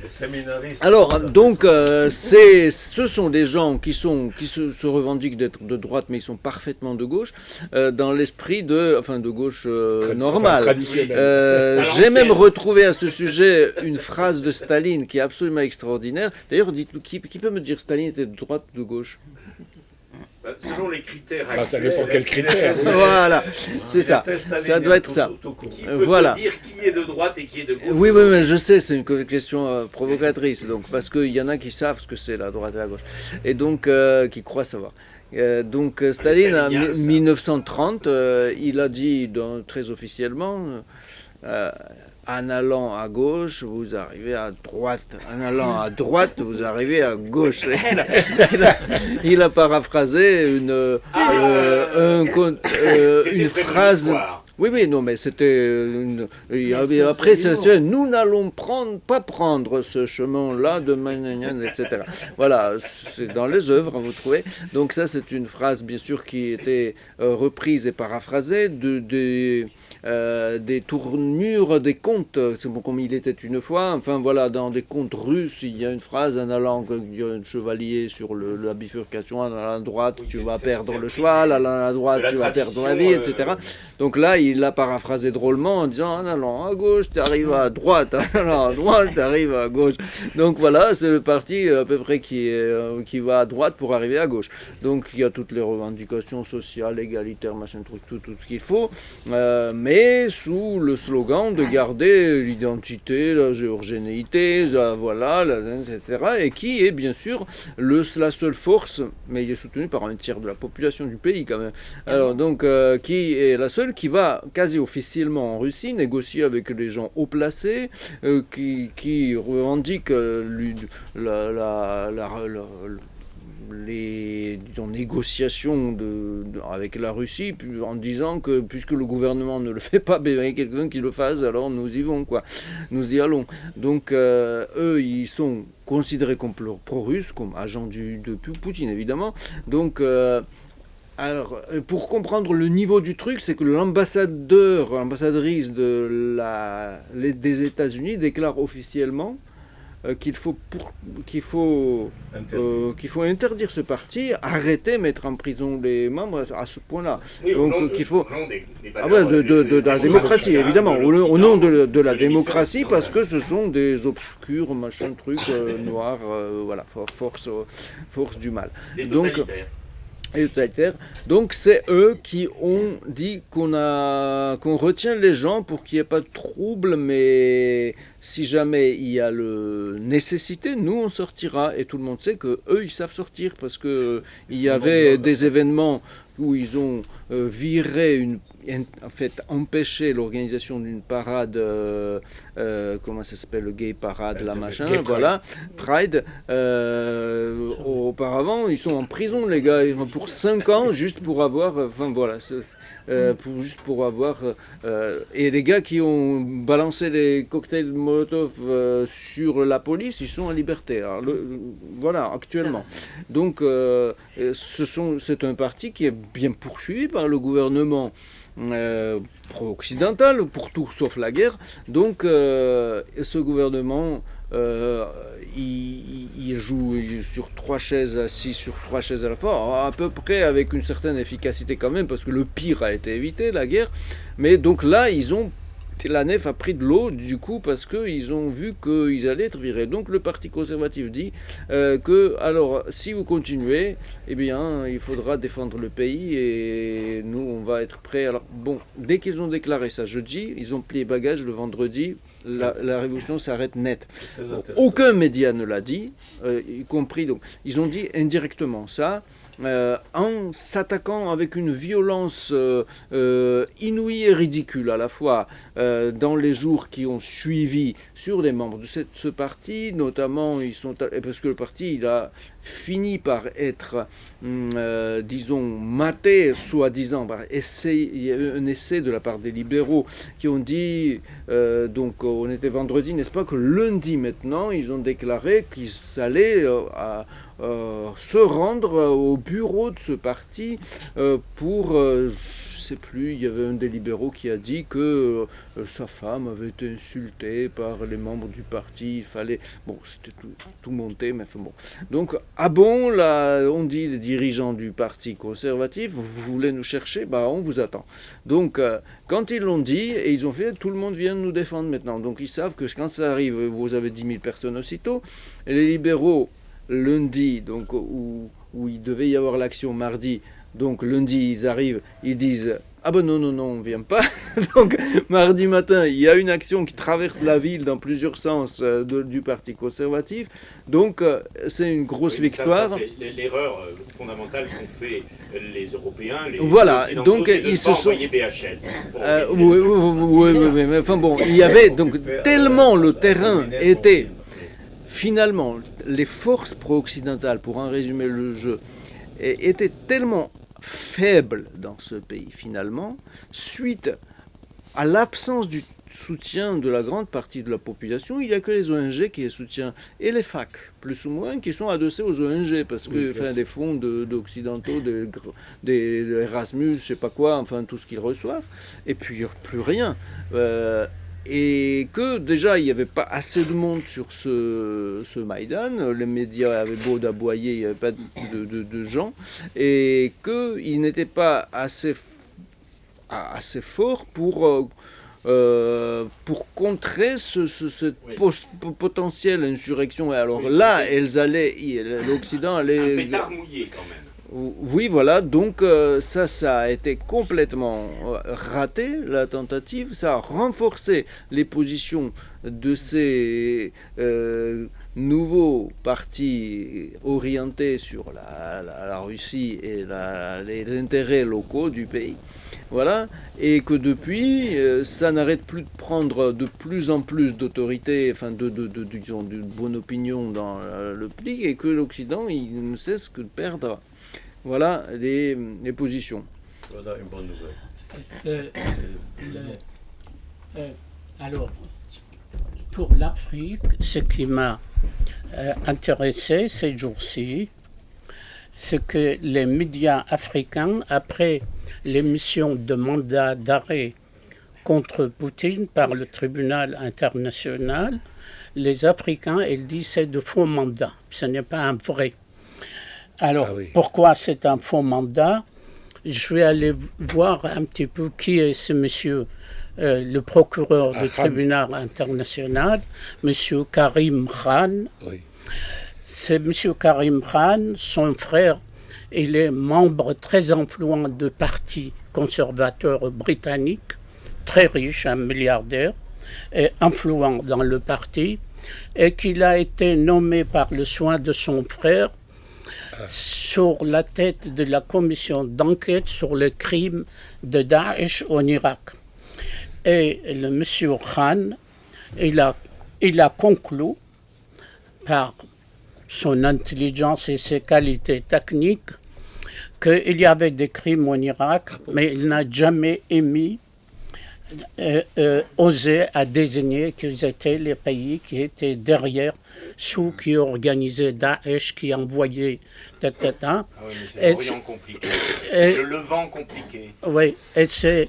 Séminaristes. Alors, donc, ce sont des gens qui se revendiquent d'être de droite, mais ils sont parfaitement de gauche, dans l'esprit de gauche normale. J'ai même retrouvé à ce sujet une phrase de Staline qui est absolument extraordinaire. D'ailleurs, dites-nous, qui peut me dire Staline était de droite ou de gauche? Selon les critères ça dépend quels critères. Voilà, c'est ça. Ça doit être ça. Qui peut Voilà. te dire qui est de droite et qui est de gauche? Oui, oui, mais je sais, c'est une question provocatrice, donc, parce qu'il y en a qui savent ce que c'est la droite et la gauche, et donc qui croient savoir. Donc Staline, en 1930, il a dit très officiellement, en allant à gauche, vous arrivez à droite. En allant à droite, vous arrivez à gauche. Il a paraphrasé une phrase. Oui, oui, non, mais c'était... Après, c'est nous n'allons pas prendre ce chemin-là de Magnan, etc. Voilà, c'est dans les œuvres, vous trouvez. Donc ça, c'est une phrase, bien sûr, qui était reprise et paraphrasée des tournures des contes, comme il était une fois. Enfin, voilà, dans des contes russes, il y a une phrase, en allant, il y a un chevalier sur la bifurcation, en allant à droite, tu vas perdre le cheval, en allant à droite, tu vas perdre la vie, etc. Donc là, il l'a paraphrasé drôlement en disant en allant à gauche, tu arrives à droite, en allant à droite, tu arrives à gauche. Donc voilà, c'est le parti à peu près qui va à droite pour arriver à gauche. Donc il y a toutes les revendications sociales, égalitaires, machin truc, tout ce qu'il faut, mais sous le slogan de garder l'identité, la géorgénéité, voilà, etc. Et qui est bien sûr la seule force, mais il est soutenu par un tiers de la population du pays quand même. Alors donc qui est la seule qui va quasi officiellement en Russie négocier avec les gens haut placés, qui revendiquent les négociations avec la Russie en disant que puisque le gouvernement ne le fait pas, il y a quelqu'un qui le fasse, alors nous y vont, quoi. Nous y allons. Donc eux, ils sont considérés comme pro-russes, comme agents de Poutine, évidemment. Donc alors, pour comprendre le niveau du truc, c'est que l'ambassadrice des États-Unis déclare officiellement qu'il faut interdire ce parti, arrêter, mettre en prison les membres à ce point-là. Oui, donc qu'il faut de la démocratie, évidemment, au nom de la démocratie, parce que ce sont des obscurs machin trucs noirs, voilà, force du mal. Donc c'est eux qui ont dit qu'on retient les gens pour qu'il n'y ait pas de trouble, mais si jamais il y a le nécessité, nous on sortira. Et tout le monde sait que eux ils savent sortir parce que il y avait des événements où ils ont empêché l'organisation d'une parade, comment ça s'appelle, le gay parade, la machin, voilà, Pride. Auparavant, ils sont en prison, les gars, pour 5 ans, juste pour avoir, et les gars qui ont balancé les cocktails Molotov sur la police, ils sont en liberté. Alors, voilà, actuellement. Donc, c'est un parti qui est bien poursuivi par le gouvernement pro-occidental, pour tout sauf la guerre. Donc ce gouvernement il joue sur 3 chaises, assis sur 3 chaises à la fois, à peu près avec une certaine efficacité quand même, parce que le pire a été évité, la guerre. Mais donc là, la nef a pris de l'eau, du coup, parce qu'ils ont vu qu'ils allaient être virés. Donc le Parti conservatif dit que, alors, si vous continuez, eh bien, il faudra défendre le pays et nous, on va être prêts. Alors, bon, dès qu'ils ont déclaré ça jeudi, ils ont plié bagages le vendredi, la révolution s'arrête net. Aucun média ne l'a dit, y compris, donc, ils ont dit indirectement ça. En s'attaquant avec une violence inouïe et ridicule à la fois dans les jours qui ont suivi sur les membres de ce parti, notamment parce que le parti il a fini par être disons maté, soi-disant par il y a eu un essai de la part des libéraux qui ont dit donc on était vendredi, n'est-ce pas, que lundi maintenant ils ont déclaré qu'ils allaient se rendre au bureau de ce parti pour, je sais plus, il y avait un des libéraux qui a dit que sa femme avait été insultée par les membres du parti, il fallait, bon, c'était tout monté, mais enfin bon. Donc, ah bon, là, on dit les dirigeants du parti conservatif, vous voulez nous chercher, bah on vous attend. Donc, quand ils l'ont dit, et ils ont fait, tout le monde vient nous défendre maintenant. Donc, ils savent que quand ça arrive, vous avez 10 000 personnes aussitôt, et les libéraux, lundi, donc où il devait y avoir l'action mardi, donc lundi ils arrivent, ils disent ah ben non, on vient pas. Donc mardi matin, il y a une action qui traverse la ville dans plusieurs sens du Parti conservatif. Donc c'est une grosse victoire. Ça, c'est l'erreur fondamentale qu'ont fait les Européens. Voilà, donc ils se sont. BHL. Oui, mais enfin bon, il y avait donc tellement le terrain était finalement les forces pro-occidentales, pour en résumer le jeu, étaient tellement faibles dans ce pays finalement, suite à l'absence du soutien de la grande partie de la population. Il n'y a que les ONG qui les soutiennent, et les facs, plus ou moins, qui sont adossés aux ONG, parce que des fonds d'occidentaux, des Erasmus, je sais pas quoi, enfin tout ce qu'ils reçoivent, et puis plus rien. Et que déjà il n'y avait pas assez de monde sur ce Maïdan, les médias avaient beau d'aboyer, il n'y avait pas de gens, et qu'il n'était pas assez fort pour contrer cette potentielle insurrection. Et alors là, l'Occident allait... Un pétard mouillé quand même. Oui, voilà, donc ça a été complètement raté, la tentative. Ça a renforcé les positions de ces nouveaux partis orientés sur la Russie et les intérêts locaux du pays. Voilà, et que depuis, ça n'arrête plus de prendre de plus en plus d'autorité, enfin disons, de bonne opinion dans le pays, et que l'Occident, il ne cesse que de perdre. Voilà les positions. Voilà une bonne nouvelle. Alors, pour l'Afrique, ce qui m'a intéressé ces jours-ci, c'est que les médias africains, après l'émission de mandat d'arrêt contre Poutine par le tribunal international, les Africains, ils disent c'est de faux mandats, ce n'est pas un vrai. Alors, pourquoi c'est un faux mandat? Je vais aller voir un petit peu qui est ce monsieur, le procureur du tribunal international, monsieur Karim Khan. Oui. C'est monsieur Karim Khan, son frère, il est membre très influent du parti conservateur britannique, très riche, un milliardaire, et influent dans le parti, et qu'il a été nommé par le soin de son frère sur la tête de la commission d'enquête sur les crimes de Daesh en Irak. Et le monsieur Khan, il a conclu par son intelligence et ses qualités techniques qu'il y avait des crimes en Irak, mais il n'a jamais osé à désigner qu'ils étaient les pays qui étaient derrière, ceux qui organisaient Daesh, qui envoyaient Ah oui, mais c'est l'Orient compliqué, le Levant compliqué. Oui, et c'est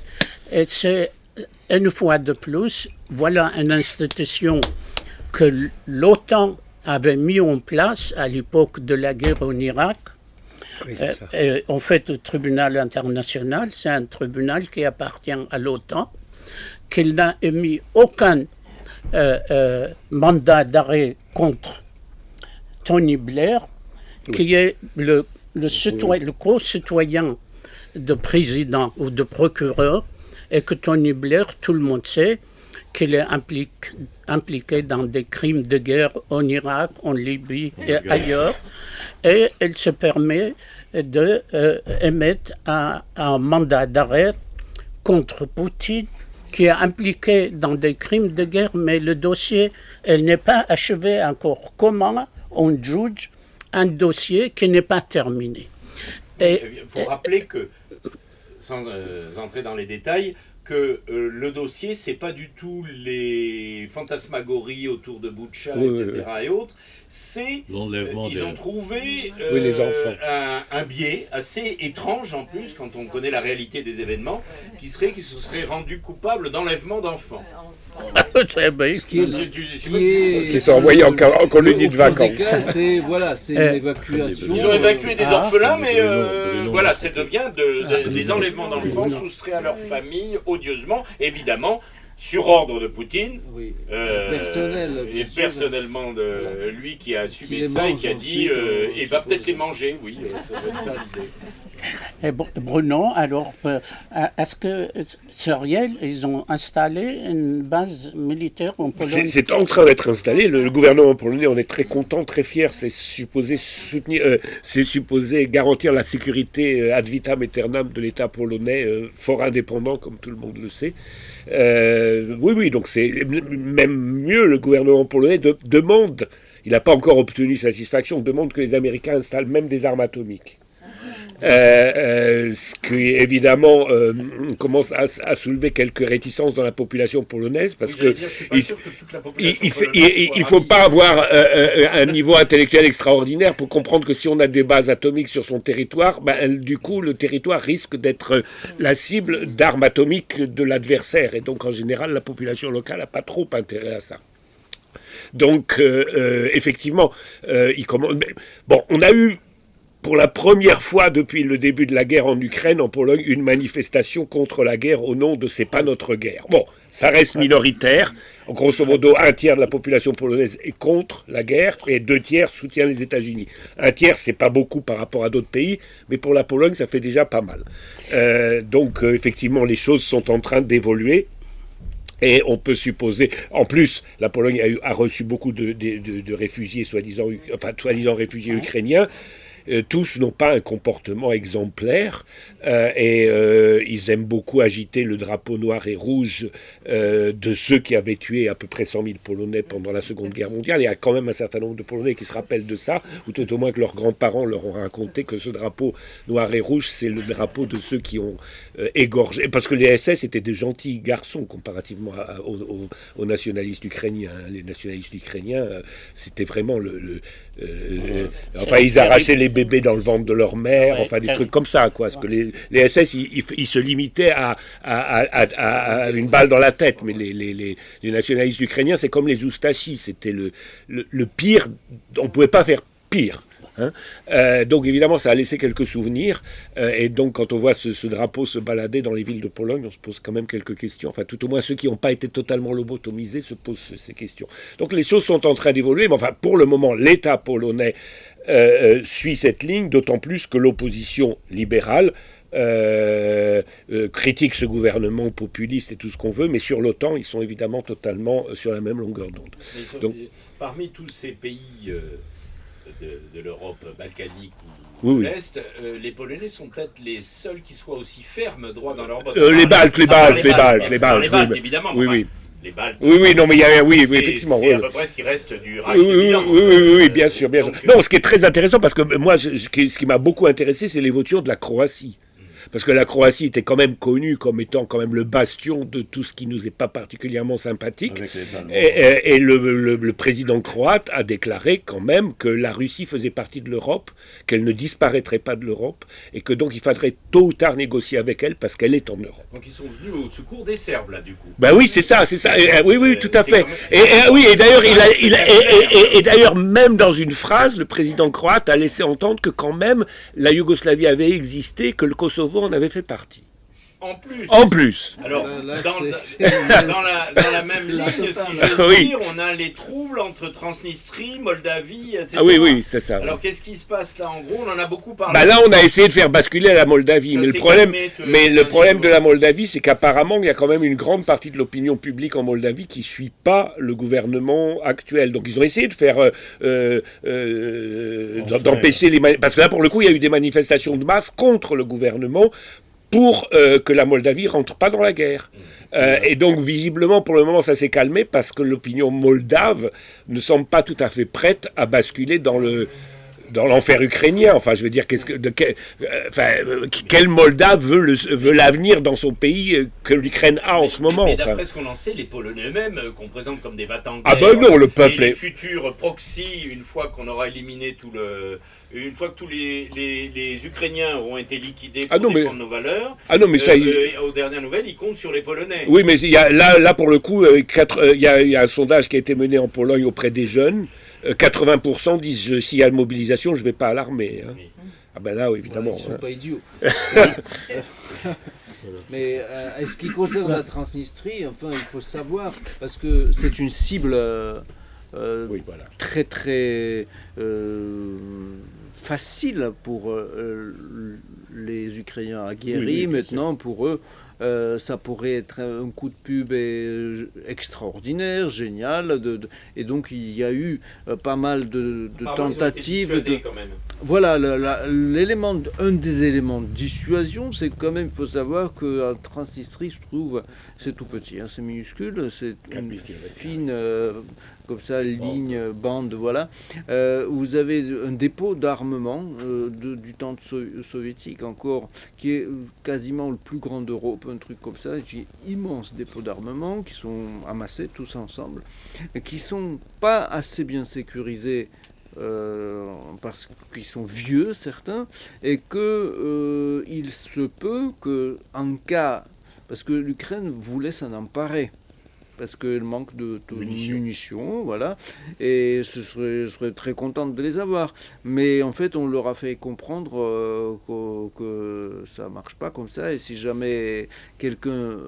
une fois de plus, voilà une institution que l'OTAN avait mis en place à l'époque de la guerre en Irak. Oui, en fait, le tribunal international, c'est un tribunal qui appartient à l'OTAN, qu'il n'a émis aucun mandat d'arrêt contre Tony Blair, qui est le co-citoyen de président ou de procureur, et que Tony Blair, tout le monde sait qu'il est impliqué dans des crimes de guerre en Irak, en Libye et ailleurs, et il se permet d'émettre un mandat d'arrêt contre Poutine, qui est impliqué dans des crimes de guerre, mais le dossier n'est pas achevé encore. Comment on juge un dossier qui n'est pas terminé? Il faut rappeler que, sans entrer dans les détails, que le dossier, c'est pas du tout les fantasmagories autour de Boutcha, etc. et autres. C'est L'enlèvement ils ont trouvé les enfants. un biais assez étrange en plus quand on connaît la réalité des événements, qu'ils se seraient rendus coupables d'enlèvement d'enfants. Très bien. Ils sont envoyés en colonie de vacances. C'est une évacuation. Ils ont évacué des orphelins, mais voilà, ça devient des enlèvements d'enfants soustraits à leur famille odieusement, évidemment. Sur ordre de Poutine, et personnellement de lui qui a assumé ça et qui a dit il va peut-être les manger, oui, ça doit être ça l'idée. Et Bruno, alors, est-ce que c'est réel, ils ont installé une base militaire en Pologne? C'est en train d'être installé. Le gouvernement polonais, on est très content, très fier. C'est supposé garantir la sécurité ad vitam aeternam de l'État polonais, fort indépendant, comme tout le monde le sait. Oui, donc c'est même mieux, le gouvernement polonais demande, il n'a pas encore obtenu satisfaction, demande que les Américains installent même des armes atomiques. Ce qui évidemment commence à soulever quelques réticences dans la population polonaise, parce il ne faut pas avoir un niveau intellectuel extraordinaire pour comprendre que si on a des bases atomiques sur son territoire, du coup le territoire risque d'être la cible d'armes atomiques de l'adversaire, et donc en général la population locale n'a pas trop intérêt à ça. Donc effectivement, on a eu pour la première fois depuis le début de la guerre en Ukraine, en Pologne, une manifestation contre la guerre au nom de « c'est pas notre guerre ». Bon, ça reste minoritaire. Grosso modo, un tiers de la population polonaise est contre la guerre et 2 tiers soutient les États-Unis. Un tiers, c'est pas beaucoup par rapport à d'autres pays, mais pour la Pologne, ça fait déjà pas mal. Donc, effectivement, les choses sont en train d'évoluer. Et on peut supposer, en plus, la Pologne a reçu beaucoup de réfugiés, soi-disant réfugiés ukrainiens. Tous n'ont pas un comportement exemplaire et ils aiment beaucoup agiter le drapeau noir et rouge de ceux qui avaient tué à peu près 100 000 Polonais pendant la Seconde Guerre mondiale. Il y a quand même un certain nombre de Polonais qui se rappellent de ça, ou tout au moins que leurs grands-parents leur ont raconté que ce drapeau noir et rouge, c'est le drapeau de ceux qui ont égorgé. Parce que les SS étaient de gentils garçons comparativement aux nationalistes ukrainiens. Les nationalistes ukrainiens, c'était vraiment ils arrachaient les bébés dans le ventre de leur mère, des trucs comme ça, quoi. Parce que les SS, ils se limitaient à une balle dans la tête, mais les nationalistes ukrainiens, c'est comme les oustachis, c'était le pire, on ne pouvait pas faire pire. Donc évidemment ça a laissé quelques souvenirs et donc quand on voit ce drapeau se balader dans les villes de Pologne, on se pose quand même quelques questions, tout au moins ceux qui n'ont pas été totalement lobotomisés se posent ces questions. Donc les choses sont en train d'évoluer, mais pour le moment l'État polonais suit cette ligne, d'autant plus que l'opposition libérale critique ce gouvernement populiste et tout ce qu'on veut, mais sur l'OTAN ils sont évidemment totalement sur la même longueur d'onde. Donc, parmi tous ces pays de l'Europe balkanique ou de l'Est, les Polonais sont peut-être les seuls qui soient aussi fermes droit dans leur botte. Les Baltes, évidemment. Oui. Les Baltes. Oui, non, mais effectivement. C'est à peu près ce qui reste du Reich. Oui, bien sûr. Non, ce qui est très intéressant, parce que moi, ce qui m'a beaucoup intéressé, c'est l'évolution de la Croatie. Parce que la Croatie était quand même connue comme étant quand même le bastion de tout ce qui nous est pas particulièrement sympathique. Et le président croate a déclaré quand même que la Russie faisait partie de l'Europe, qu'elle ne disparaîtrait pas de l'Europe, et que donc il faudrait tôt ou tard négocier avec elle parce qu'elle est en Europe. Donc ils sont venus au secours des Serbes là du coup. Oui, c'est ça. Oui, tout à fait. Et d'ailleurs même dans une phrase, le président croate a laissé entendre que quand même la Yougoslavie avait existé, que le Kosovo en avait fait partie. En plus. Alors, dans la même ligne, si j'ose dire, on a les troubles entre Transnistrie, Moldavie, etc. Oui, c'est ça. Alors, qu'est-ce qui se passe là? En gros, on en a beaucoup parlé. Là, on a essayé de faire basculer la Moldavie. Mais le problème de la Moldavie, c'est qu'apparemment, il y a quand même une grande partie de l'opinion publique en Moldavie qui ne suit pas le gouvernement actuel. Donc, ils ont essayé de faire... d'empêcher les... Parce que là, pour le coup, il y a eu des manifestations de masse contre le gouvernement pour que la Moldavie rentre pas dans la guerre. Et donc, visiblement, pour le moment, ça s'est calmé parce que l'opinion moldave ne semble pas tout à fait prête à basculer dans dans l'enfer ukrainien. Enfin, je veux dire, quel Moldave veut l'avenir dans son pays que l'Ukraine a en ce moment. Mais d'après ce qu'on en sait, les Polonais eux-mêmes, qu'on présente comme des va-t-en-guerre, ah ben non, le peuple et les futurs proxy, une fois qu'on aura éliminé une fois que tous les Ukrainiens auront été liquidés pour défendre nos valeurs, aux dernières nouvelles, ils comptent sur les Polonais. Oui, mais il y a, là, pour le coup, il y a un sondage qui a été mené en Pologne auprès des jeunes. 80% disent s'il y a une mobilisation, je ne vais pas à l'armée. Hein. Oui. Ah ben là, évidemment. Ils ne sont pas idiots. Mais en ce qui concerne la Transnistrie, enfin, il faut savoir, parce que c'est une cible très très facile pour les Ukrainiens aguerris. Maintenant, pour eux, ça pourrait être un coup de pub extraordinaire, génial. Et donc, il y a eu pas mal de tentatives. Quand même. Voilà, un des éléments de dissuasion, c'est quand même, il faut savoir que Transnistrie se trouve, c'est tout petit, hein, c'est minuscule, c'est une fine, comme ça, ligne, bande, voilà. Vous avez un dépôt d'armement du temps soviétique encore, qui est quasiment le plus grand d'Europe, un truc comme ça, un immense dépôt d'armement qui sont amassés tous ensemble, et qui sont pas assez bien sécurisés. Parce qu'ils sont vieux certains, et que il se peut que en cas, parce que l'Ukraine voulait s'en emparer parce qu'elle manque de munitions, voilà, et je serais très contente de les avoir, mais en fait on leur a fait comprendre que ça marche pas comme ça, et si jamais quelqu'un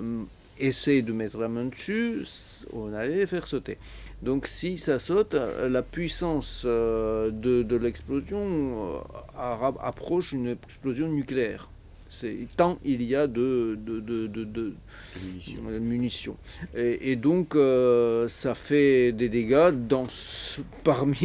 essaie de mettre la main dessus, on allait les faire sauter. Donc si ça saute, la puissance de l'explosion approche une explosion nucléaire. Tant il y a de munitions. Et donc ça fait des dégâts parmi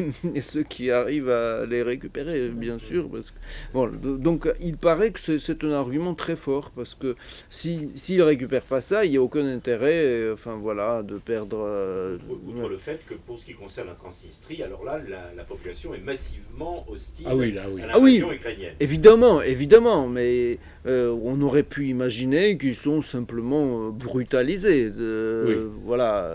ceux qui arrivent à les récupérer, bien sûr. Parce que, bon, donc il paraît que c'est un argument très fort, parce que s'ils ne récupèrent pas ça, il n'y a aucun intérêt de perdre... Outre le fait que pour ce qui concerne la Transnistrie, alors là, la population est massivement hostile à l'invasion ukrainienne. Évidemment, mais... on aurait pu imaginer qu'ils sont simplement brutalisés. Voilà.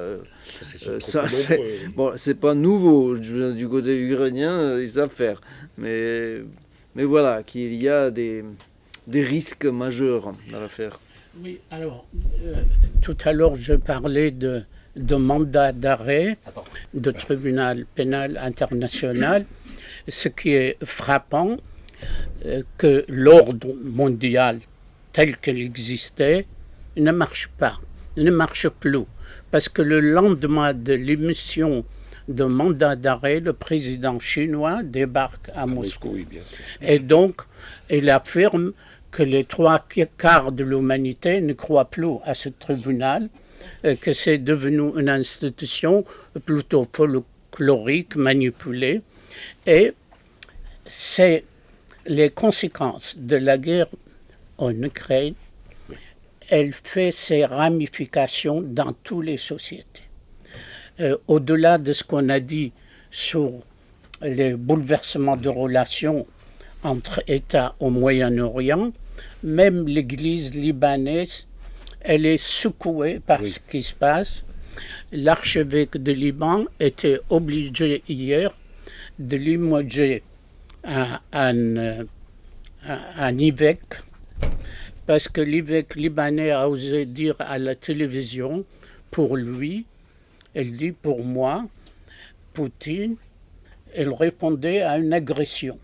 C'est pas nouveau. Du côté ukrainien, ils savent faire. Mais voilà, qu'il y a des risques majeurs dans l'affaire. Oui, alors, tout à l'heure, je parlais de mandat d'arrêt, de tribunal pénal international. Ce qui est frappant, que l'ordre mondial tel qu'il existait ne marche plus, parce que le lendemain de l'émission de mandat d'arrêt, le président chinois débarque à Moscou. Oui, bien sûr. Et donc, il affirme que les 3/4 de l'humanité ne croient plus à ce tribunal, que c'est devenu une institution plutôt folklorique, manipulée, et c'est les conséquences de la guerre en Ukraine. Elle fait ses ramifications dans toutes les sociétés. Au-delà de ce qu'on a dit sur les bouleversements de relations entre États au Moyen-Orient, même l'Église libanaise, elle est secouée par ce qui se passe. L'archevêque de Liban était obligé hier de limoger un évêque, parce que l'évêque libanais a osé dire à la télévision, pour lui, elle dit pour moi, Poutine, elle répondait à une agression,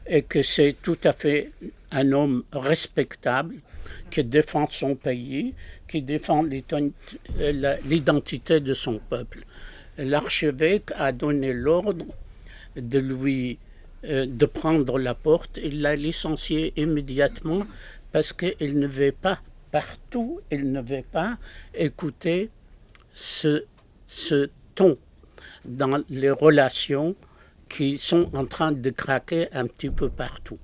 et que c'est tout à fait un homme respectable qui défend son pays, qui défend l'identité de son peuple. L'archevêque a donné l'ordre de prendre la porte. Il l'a licencié immédiatement parce qu'il ne veut pas partout, il ne veut pas écouter ce ton dans les relations qui sont en train de craquer un petit peu partout.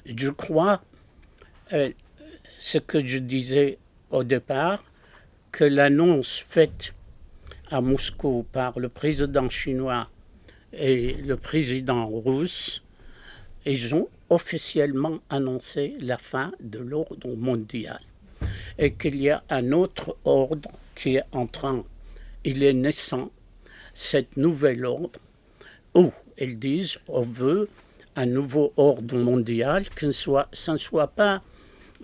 Je crois, ce que je disais au départ, que l'annonce faite à Moscou par le président chinois et le président russe, ils ont officiellement annoncé la fin de l'ordre mondial et qu'il y a un autre ordre qui est il est naissant, cet nouvel ordre, où ils disent on veut un nouveau ordre mondial ça ne soit pas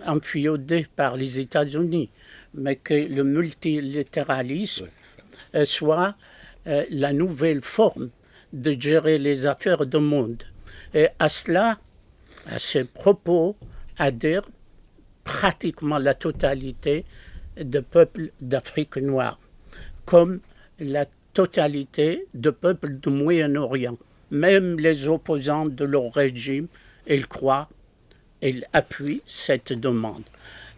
inféodé par les États-Unis, mais que le multilatéralisme soit la nouvelle forme de gérer les affaires du monde. Et à ces propos, adhèrent pratiquement la totalité des peuples d'Afrique noire, comme la totalité des peuples du Moyen-Orient. Même les opposants de leur régime, ils croient, ils appuient cette demande.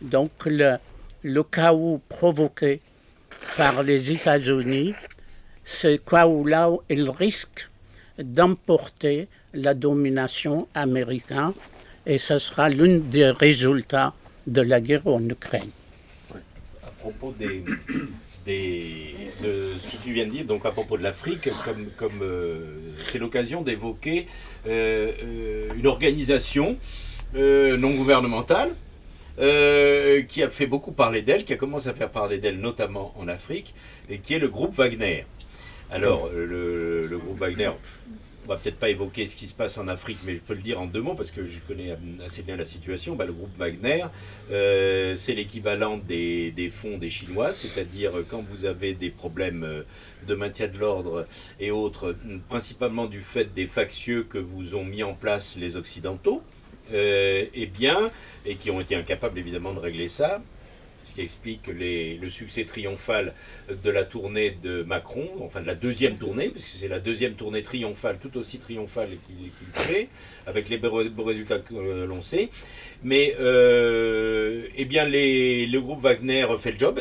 Donc le chaos provoqué par les États-Unis, ce chaos-là, il risque d'emporter la domination américaine et ce sera l'un des résultats de la guerre en Ukraine. Ouais. À propos de ce que tu viens de dire, donc à propos de l'Afrique, comme c'est l'occasion d'évoquer une organisation non gouvernementale qui a fait beaucoup parler d'elle, qui a commencé à faire parler d'elle notamment en Afrique, et qui est le groupe Wagner. Alors, le groupe Wagner, on va peut-être pas évoquer ce qui se passe en Afrique, mais je peux le dire en 2 mots parce que je connais assez bien la situation. Le groupe Wagner, c'est l'équivalent des fonds des Chinois, c'est-à-dire quand vous avez des problèmes de maintien de l'ordre et autres, principalement du fait des factieux que vous ont mis en place les Occidentaux, et qui ont été incapables évidemment de régler ça. Ce qui explique le succès triomphal de la tournée de Macron, enfin de la deuxième tournée, parce que c'est la deuxième tournée triomphale, tout aussi triomphale qu'il fait, avec les beaux résultats que l'on sait. Mais le groupe Wagner fait le job.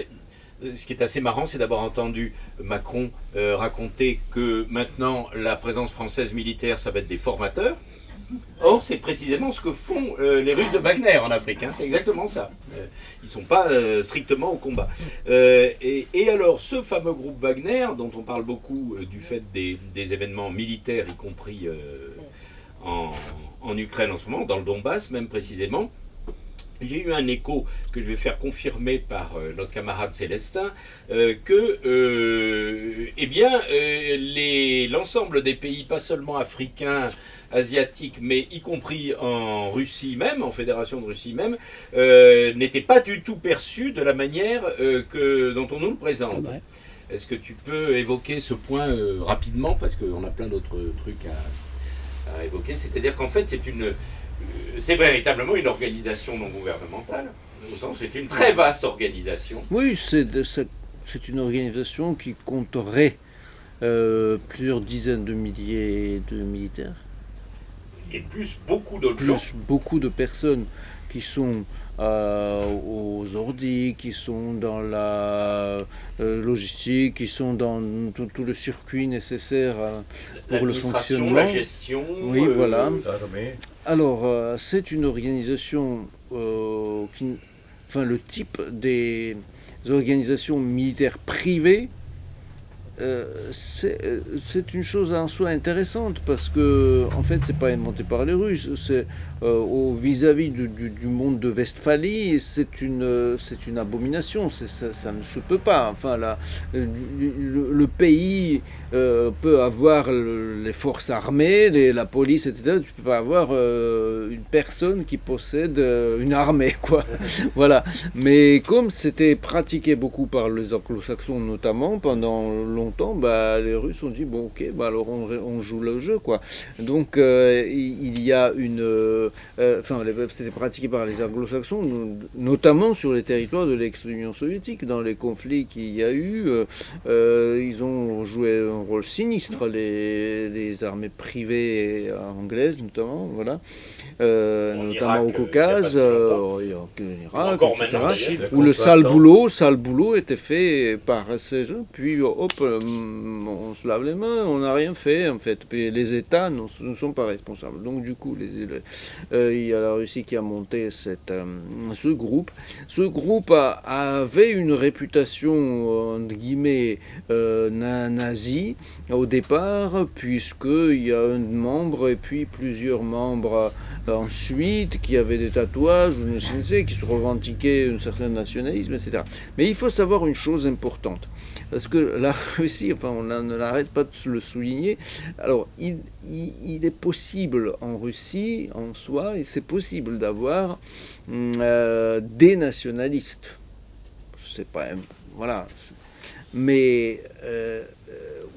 Ce qui est assez marrant, c'est d'avoir entendu Macron raconter que maintenant la présence française militaire, ça va être des formateurs. Or, c'est précisément ce que font les Russes de Wagner en Afrique, hein, c'est exactement ça. Ils ne sont pas strictement au combat. Et alors, ce fameux groupe Wagner, dont on parle beaucoup du fait des événements militaires, y compris en Ukraine en ce moment, dans le Donbass même précisément, j'ai eu un écho que je vais faire confirmer par notre camarade Célestin, l'ensemble des pays, pas seulement africains, asiatiques, mais y compris en Russie même, en Fédération de Russie même, n'étaient pas du tout perçus de la manière dont on nous le présente. Ouais. Est-ce que tu peux évoquer ce point rapidement, parce qu'on a plein d'autres trucs à évoquer, c'est-à-dire qu'en fait c'est véritablement une organisation non gouvernementale, au sens c'est une très vaste organisation. Oui, c'est une organisation qui compterait plusieurs dizaines de milliers de militaires. Et plus beaucoup d'autres gens. Plus beaucoup de personnes qui sont aux ordi, qui sont dans la logistique, qui sont dans tout le circuit nécessaire pour le fonctionnement. La gestion. Oui, voilà. Alors, c'est une organisation le type des organisations militaires privées, c'est une chose en soi intéressante parce que en fait c'est pas inventé par les Russes, c'est vis-à-vis du monde de Westphalie, c'est une abomination, ça ne se peut pas. Enfin le pays peut avoir les forces armées, la police, etc. Tu peux pas avoir une personne qui possède une armée, quoi. Voilà. Mais comme c'était pratiqué beaucoup par les anglo-saxons notamment pendant longtemps, les Russes ont dit bon ok, alors on joue le jeu, quoi. Donc il y a c'était pratiqué par les anglo-saxons, notamment sur les territoires de l'ex-Union soviétique. Dans les conflits qu'il y a eu, ils ont joué un rôle sinistre, les armées privées anglaises notamment, voilà, notamment au Caucase, en Irak, etc. Où le sale boulot était fait par ces gens, puis hop, on se lave les mains, on n'a rien fait en fait. Puis les États ne sont pas responsables. Donc du coup, il y a la Russie qui a monté ce groupe. Ce groupe avait une réputation, entre guillemets, nazie au départ, puisqu'il y a un membre et puis plusieurs membres ensuite qui avaient des tatouages, je ne sais, qui se revendiquaient un certain nationalisme, etc. Mais il faut savoir une chose importante, parce que la Russie, enfin on ne l'arrête pas de le souligner, alors il est possible en Russie, en soi, et c'est possible d'avoir des nationalistes. C'est pas... Voilà. Mais...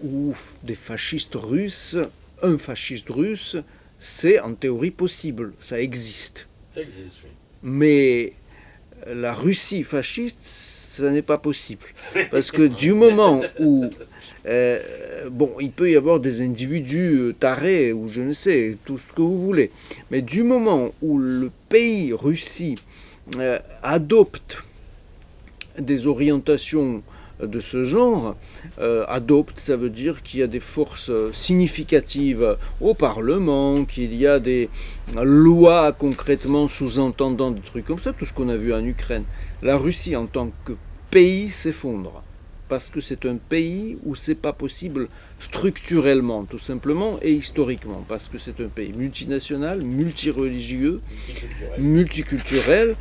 ou des fascistes russes, un fasciste russe, c'est en théorie possible, ça existe. Ça existe, oui. Mais la Russie fasciste, ça n'est pas possible. Parce que du moment où... il peut y avoir des individus tarés, ou je ne sais, tout ce que vous voulez. Mais du moment où le pays, Russie, adopte des orientations de ce genre, adopte, ça veut dire qu'il y a des forces significatives au Parlement, qu'il y a des lois concrètement sous-entendant des trucs comme ça, tout ce qu'on a vu en Ukraine. La Russie en tant que pays s'effondre, parce que c'est un pays où c'est pas possible structurellement, tout simplement, et historiquement, parce que c'est un pays multinational, multireligieux, multiculturel,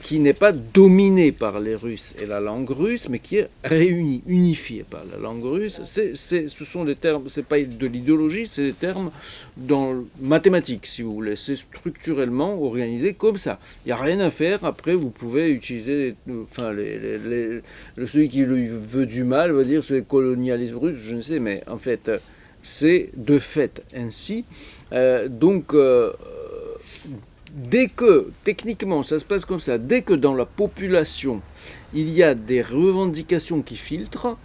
qui n'est pas dominé par les Russes et la langue russe, mais qui est réuni, unifié par la langue russe. Ce sont des termes, c'est pas de l'idéologie, c'est des termes dans mathématiques, si vous voulez. C'est structurellement organisé comme ça. Il n'y a rien à faire. Après, vous pouvez utiliser, enfin, celui qui lui veut du mal va dire c'est le colonialisme russe, je ne sais, mais en fait, c'est de fait ainsi. Dès que, techniquement, ça se passe comme ça, dès que dans la population, il y a des revendications qui filtrent,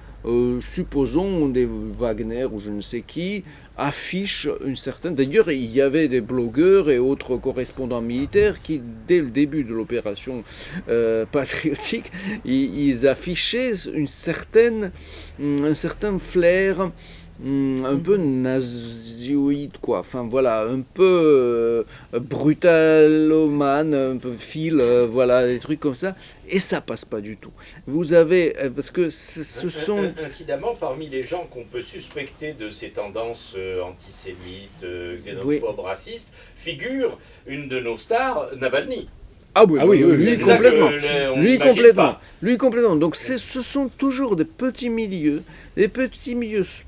supposons des Wagner ou je ne sais qui, affichent une certaine... D'ailleurs, il y avait des blogueurs et autres correspondants militaires qui, dès le début de l'opération patriotique, ils affichaient un certain flair un peu nazioïde, quoi. Enfin, voilà, un peu brutalomane, un peu voilà, des trucs comme ça. Et ça passe pas du tout. Vous avez... parce que ce sont... Incidemment, parmi les gens qu'on peut suspecter de ces tendances antisémites, xénophobes, racistes, figure une de nos stars, Navalny. Ah oui, lui complètement. Lui complètement. Donc ce sont toujours des petits milieux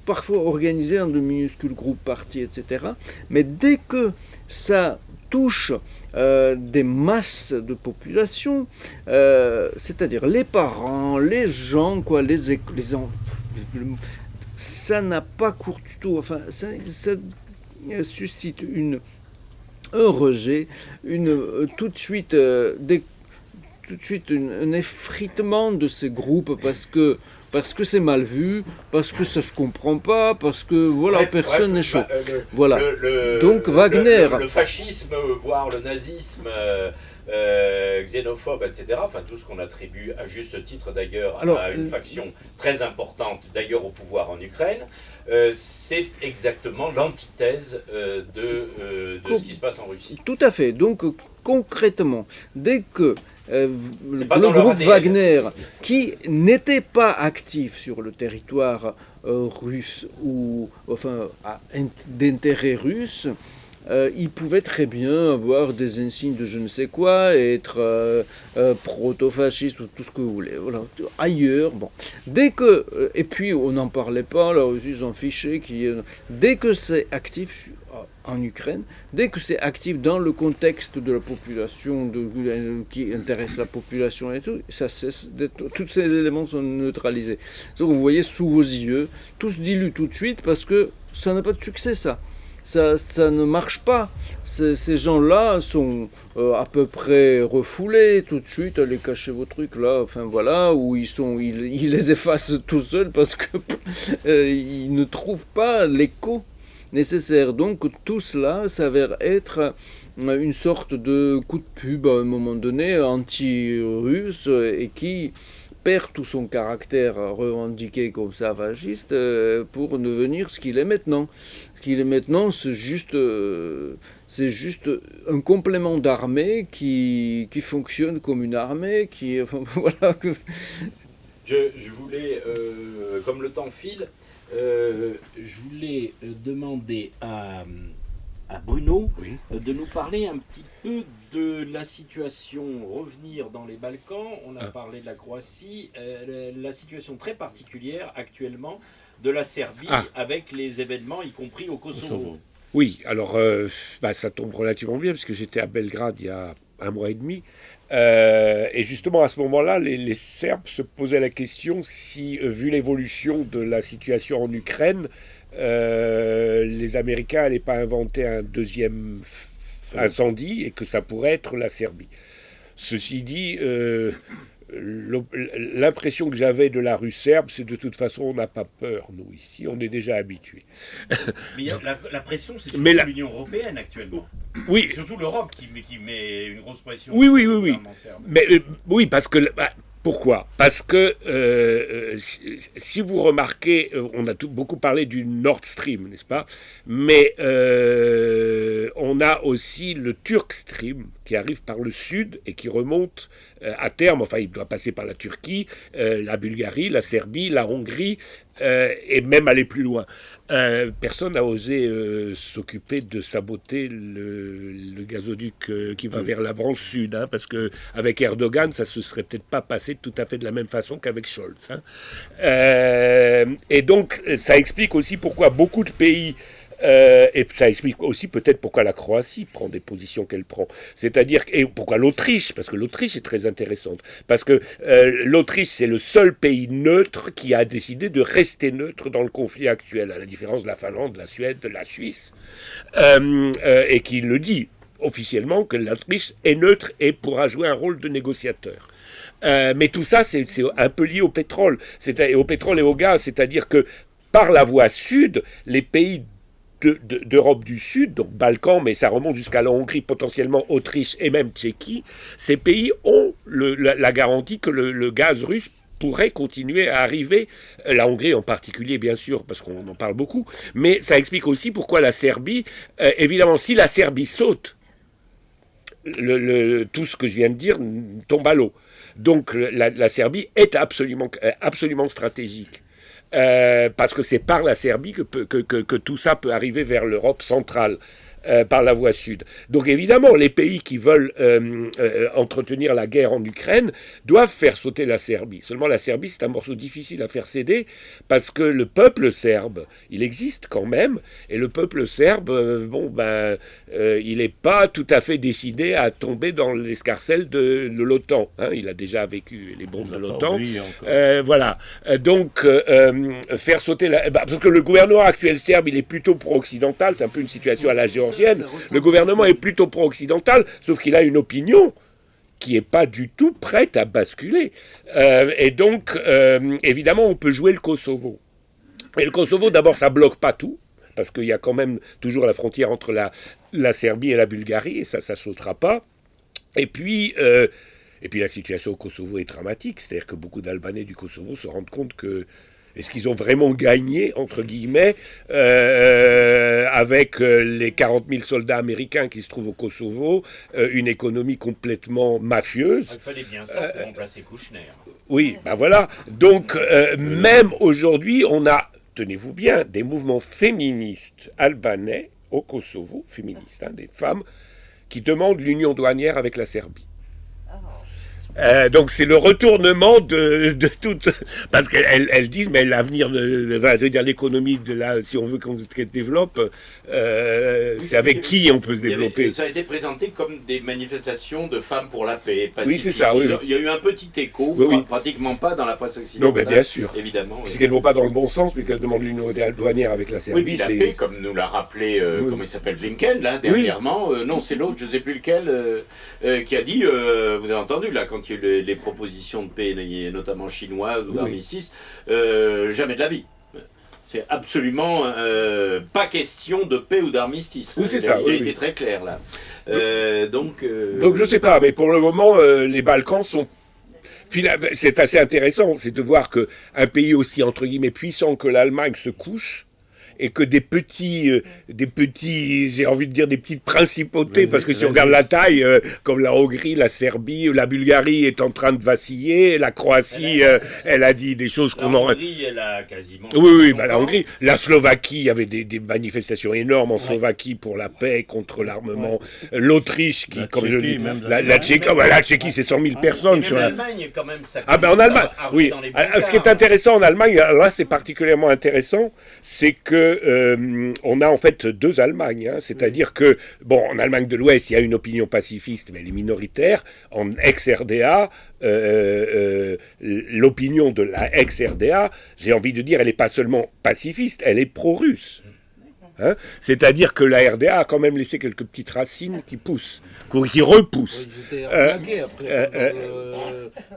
parfois organisés en de minuscules groupes, partis, etc. Mais dès que ça touche des masses de population, c'est-à-dire les parents, les gens, quoi, les ça n'a pas cours du tout. Enfin, ça suscite un rejet, tout de suite un effritement de ces groupes parce que c'est mal vu, parce que ça se comprend pas, parce que voilà, personne n'est chaud. Voilà. Donc Wagner, le fascisme, voire le nazisme, xénophobe, etc. Enfin tout ce qu'on attribue à juste titre d'ailleurs à une faction très importante d'ailleurs au pouvoir en Ukraine. C'est exactement l'antithèse de ce qui se passe en Russie. Tout à fait. Donc concrètement, dès que le groupe Wagner, qui n'était pas actif sur le territoire russe ou enfin d'intérêt russe, il pouvait très bien avoir des insignes de je ne sais quoi, être proto-fasciste ou tout ce que vous voulez. Voilà. Ailleurs, bon. Dès que, et puis on n'en parlait pas, là aussi ils ont fiché, dès que c'est actif en Ukraine, dès que c'est actif dans le contexte de la population, qui intéresse la population et tout, ça cesse tous ces éléments sont neutralisés. Donc vous voyez sous vos yeux, tout se dilue tout de suite parce que ça n'a pas de succès ça ne marche pas. Ces gens-là sont à peu près refoulés tout de suite. Allez cacher vos trucs là, enfin voilà, où ils les effacent tout seuls parce que ils ne trouvent pas l'écho nécessaire. Donc tout cela s'avère être une sorte de coup de pub à un moment donné anti-russe et qui perd tout son caractère revendiqué comme ça fasciste pour devenir ce qu'il est maintenant. Ce qu'il est maintenant, c'est juste un complément d'armée qui fonctionne comme une armée, qui voilà. Je voulais, comme le temps file, je voulais demander à Bruno de nous parler un petit peu de la situation, revenir dans les Balkans. On a parlé de la Croatie, la situation très particulière actuellement de la Serbie avec les événements, y compris au Kosovo. Oui, alors ça tombe relativement bien puisque j'étais à Belgrade il y a un mois et demi. Et justement, à ce moment-là, les Serbes se posaient la question si, vu l'évolution de la situation en Ukraine, les Américains n'allaient pas inventer un deuxième incendie et que ça pourrait être la Serbie. Ceci dit, l'impression que j'avais de la rue serbe, c'est de toute façon, on n'a pas peur, nous, ici, on est déjà habitués. Mais la pression, c'est surtout l'Union européenne actuellement. Oui. C'est surtout l'Europe qui met une grosse pression. Oui. Mais oui, parce que... Pourquoi ? Parce que si vous remarquez, on a beaucoup parlé du Nord Stream, n'est-ce pas ? Mais on a aussi le Turk Stream qui arrive par le sud et qui remonte à terme, enfin il doit passer par la Turquie, la Bulgarie, la Serbie, la Hongrie, et même aller plus loin. Personne n'a osé s'occuper de saboter le gazoduc qui va vers la branche sud, hein, parce qu'avec Erdogan, ça se serait peut-être pas passé tout à fait de la même façon qu'avec Scholz. Hein. Et donc, ça explique aussi pourquoi beaucoup de pays... et ça explique aussi peut-être pourquoi la Croatie prend des positions qu'elle prend. C'est-à-dire, et pourquoi l'Autriche, parce que l'Autriche est très intéressante. Parce que l'Autriche, c'est le seul pays neutre qui a décidé de rester neutre dans le conflit actuel, à la différence de la Finlande, de la Suède, de la Suisse, et qui le dit officiellement que l'Autriche est neutre et pourra jouer un rôle de négociateur. Mais tout ça, c'est un peu lié au pétrole, au pétrole et au gaz, c'est-à-dire que par la voie sud, les pays d'Europe du Sud, donc Balkans, mais ça remonte jusqu'à la Hongrie, potentiellement Autriche et même Tchéquie, ces pays ont la garantie que le gaz russe pourrait continuer à arriver, la Hongrie en particulier bien sûr, parce qu'on en parle beaucoup, mais ça explique aussi pourquoi la Serbie, évidemment si la Serbie saute, tout ce que je viens de dire tombe à l'eau. Donc la Serbie est absolument stratégique. Parce que c'est par la Serbie que tout ça peut arriver vers l'Europe centrale, par la voie sud. Donc évidemment, les pays qui veulent entretenir la guerre en Ukraine doivent faire sauter la Serbie. Seulement la Serbie, c'est un morceau difficile à faire céder, parce que le peuple serbe, il existe quand même, et le peuple serbe, il n'est pas tout à fait décidé à tomber dans l'escarcelle de l'OTAN. Hein. Il a déjà vécu les bombes de l'OTAN. Voilà. Donc, faire sauter parce que le gouvernement actuel serbe, il est plutôt pro-occidental, c'est un peu une situation à la Géorgienne. Le gouvernement est plutôt pro-occidental, sauf qu'il a une opinion qui n'est pas du tout prête à basculer. Et donc, évidemment, on peut jouer le Kosovo. Et le Kosovo, d'abord, ça ne bloque pas tout, parce qu'il y a quand même toujours la frontière entre la Serbie et la Bulgarie, et ça ne sautera pas. Et puis la situation au Kosovo est dramatique, c'est-à-dire que beaucoup d'Albanais du Kosovo se rendent compte que est-ce qu'ils ont vraiment gagné, entre guillemets, avec les 40 000 soldats américains qui se trouvent au Kosovo, une économie complètement mafieuse. Il fallait bien ça pour remplacer Kouchner. Oui, ben voilà. Donc, même aujourd'hui, on a, tenez-vous bien, des mouvements féministes albanais au Kosovo, féministes, hein, des femmes, qui demandent l'union douanière avec la Serbie. Donc c'est le retournement de toute... Parce qu'elles disent, mais l'avenir, l'économie, si on veut qu'on se développe, c'est avec qui on peut se développer. Ça a été présenté comme des manifestations de femmes pour la paix. Oui, c'est ça. Oui. Il y a eu un petit écho, pratiquement pas dans la presse occidentale. Non, mais bien sûr. Évidemment. Puisqu'elles ne vont pas dans le bon sens, puisqu'elles demandent l'union douanière avec la Serbie. Oui, puis la paix, comme nous l'a rappelé, comment il s'appelle, Blinken, là, dernièrement. Non, c'est l'autre, je ne sais plus lequel, qui a dit, vous avez entendu, là, quand il y a eu les propositions de paix, notamment chinoises ou d'armistice, jamais de la vie. C'est absolument pas question de paix ou d'armistice. Oui, c'est ça. Il a été très clair, là. Donc, je ne sais pas, mais pour le moment, les Balkans sont C'est assez intéressant, c'est de voir qu'un pays aussi, entre guillemets, puissant que l'Allemagne se couche, et que des petits, j'ai envie de dire des petites principautés, parce que si on regarde la taille, comme la Hongrie, la Serbie, la Bulgarie est en train de vaciller, la Croatie, elle a dit des choses qu'on aurait... La Hongrie, elle a quasiment... Oui, la Hongrie. La Slovaquie, il y avait des manifestations énormes en Slovaquie pour la paix, contre l'armement. L'Autriche, qui, comme je dis... La Tchéquie, c'est 100 000 personnes. Sur l'Allemagne, quand même, ça... Ah ben en Allemagne, oui. Ce qui est intéressant en Allemagne, là c'est particulièrement intéressant, c'est que on a en fait deux Allemagnes, hein. C'est-à-dire que, bon, en Allemagne de l'Ouest, il y a une opinion pacifiste, mais elle est minoritaire. En ex-RDA, l'opinion de la ex-RDA, j'ai envie de dire, elle n'est pas seulement pacifiste, elle est pro-russe. Hein, c'est-à-dire que la RDA a quand même laissé quelques petites racines qui poussent, qui repoussent. Ils étaient arnaqués après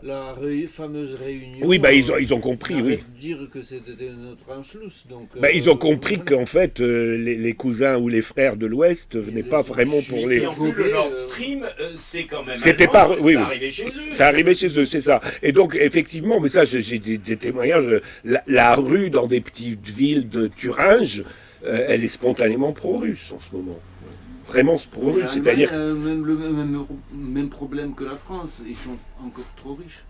la fameuse réunion. Oui, ils ont compris, oui. De dire que c'était notre Anschluss. Donc, ils ont compris qu'en fait, les cousins ou les frères de l'Ouest venaient pas vraiment pour les... Et en plus, le Nord Stream, c'est quand même C'était allemand, pas... Oui, ça arrivait chez eux. Ça arrivait chez eux, c'est ça. Et donc, effectivement, mais ça, j'ai des témoignages, la rue dans des petites villes de Thuringe, elle est spontanément pro-russe en ce moment. Vraiment pro-russe, c'est-à-dire... même problème que la France, ils sont encore trop riches.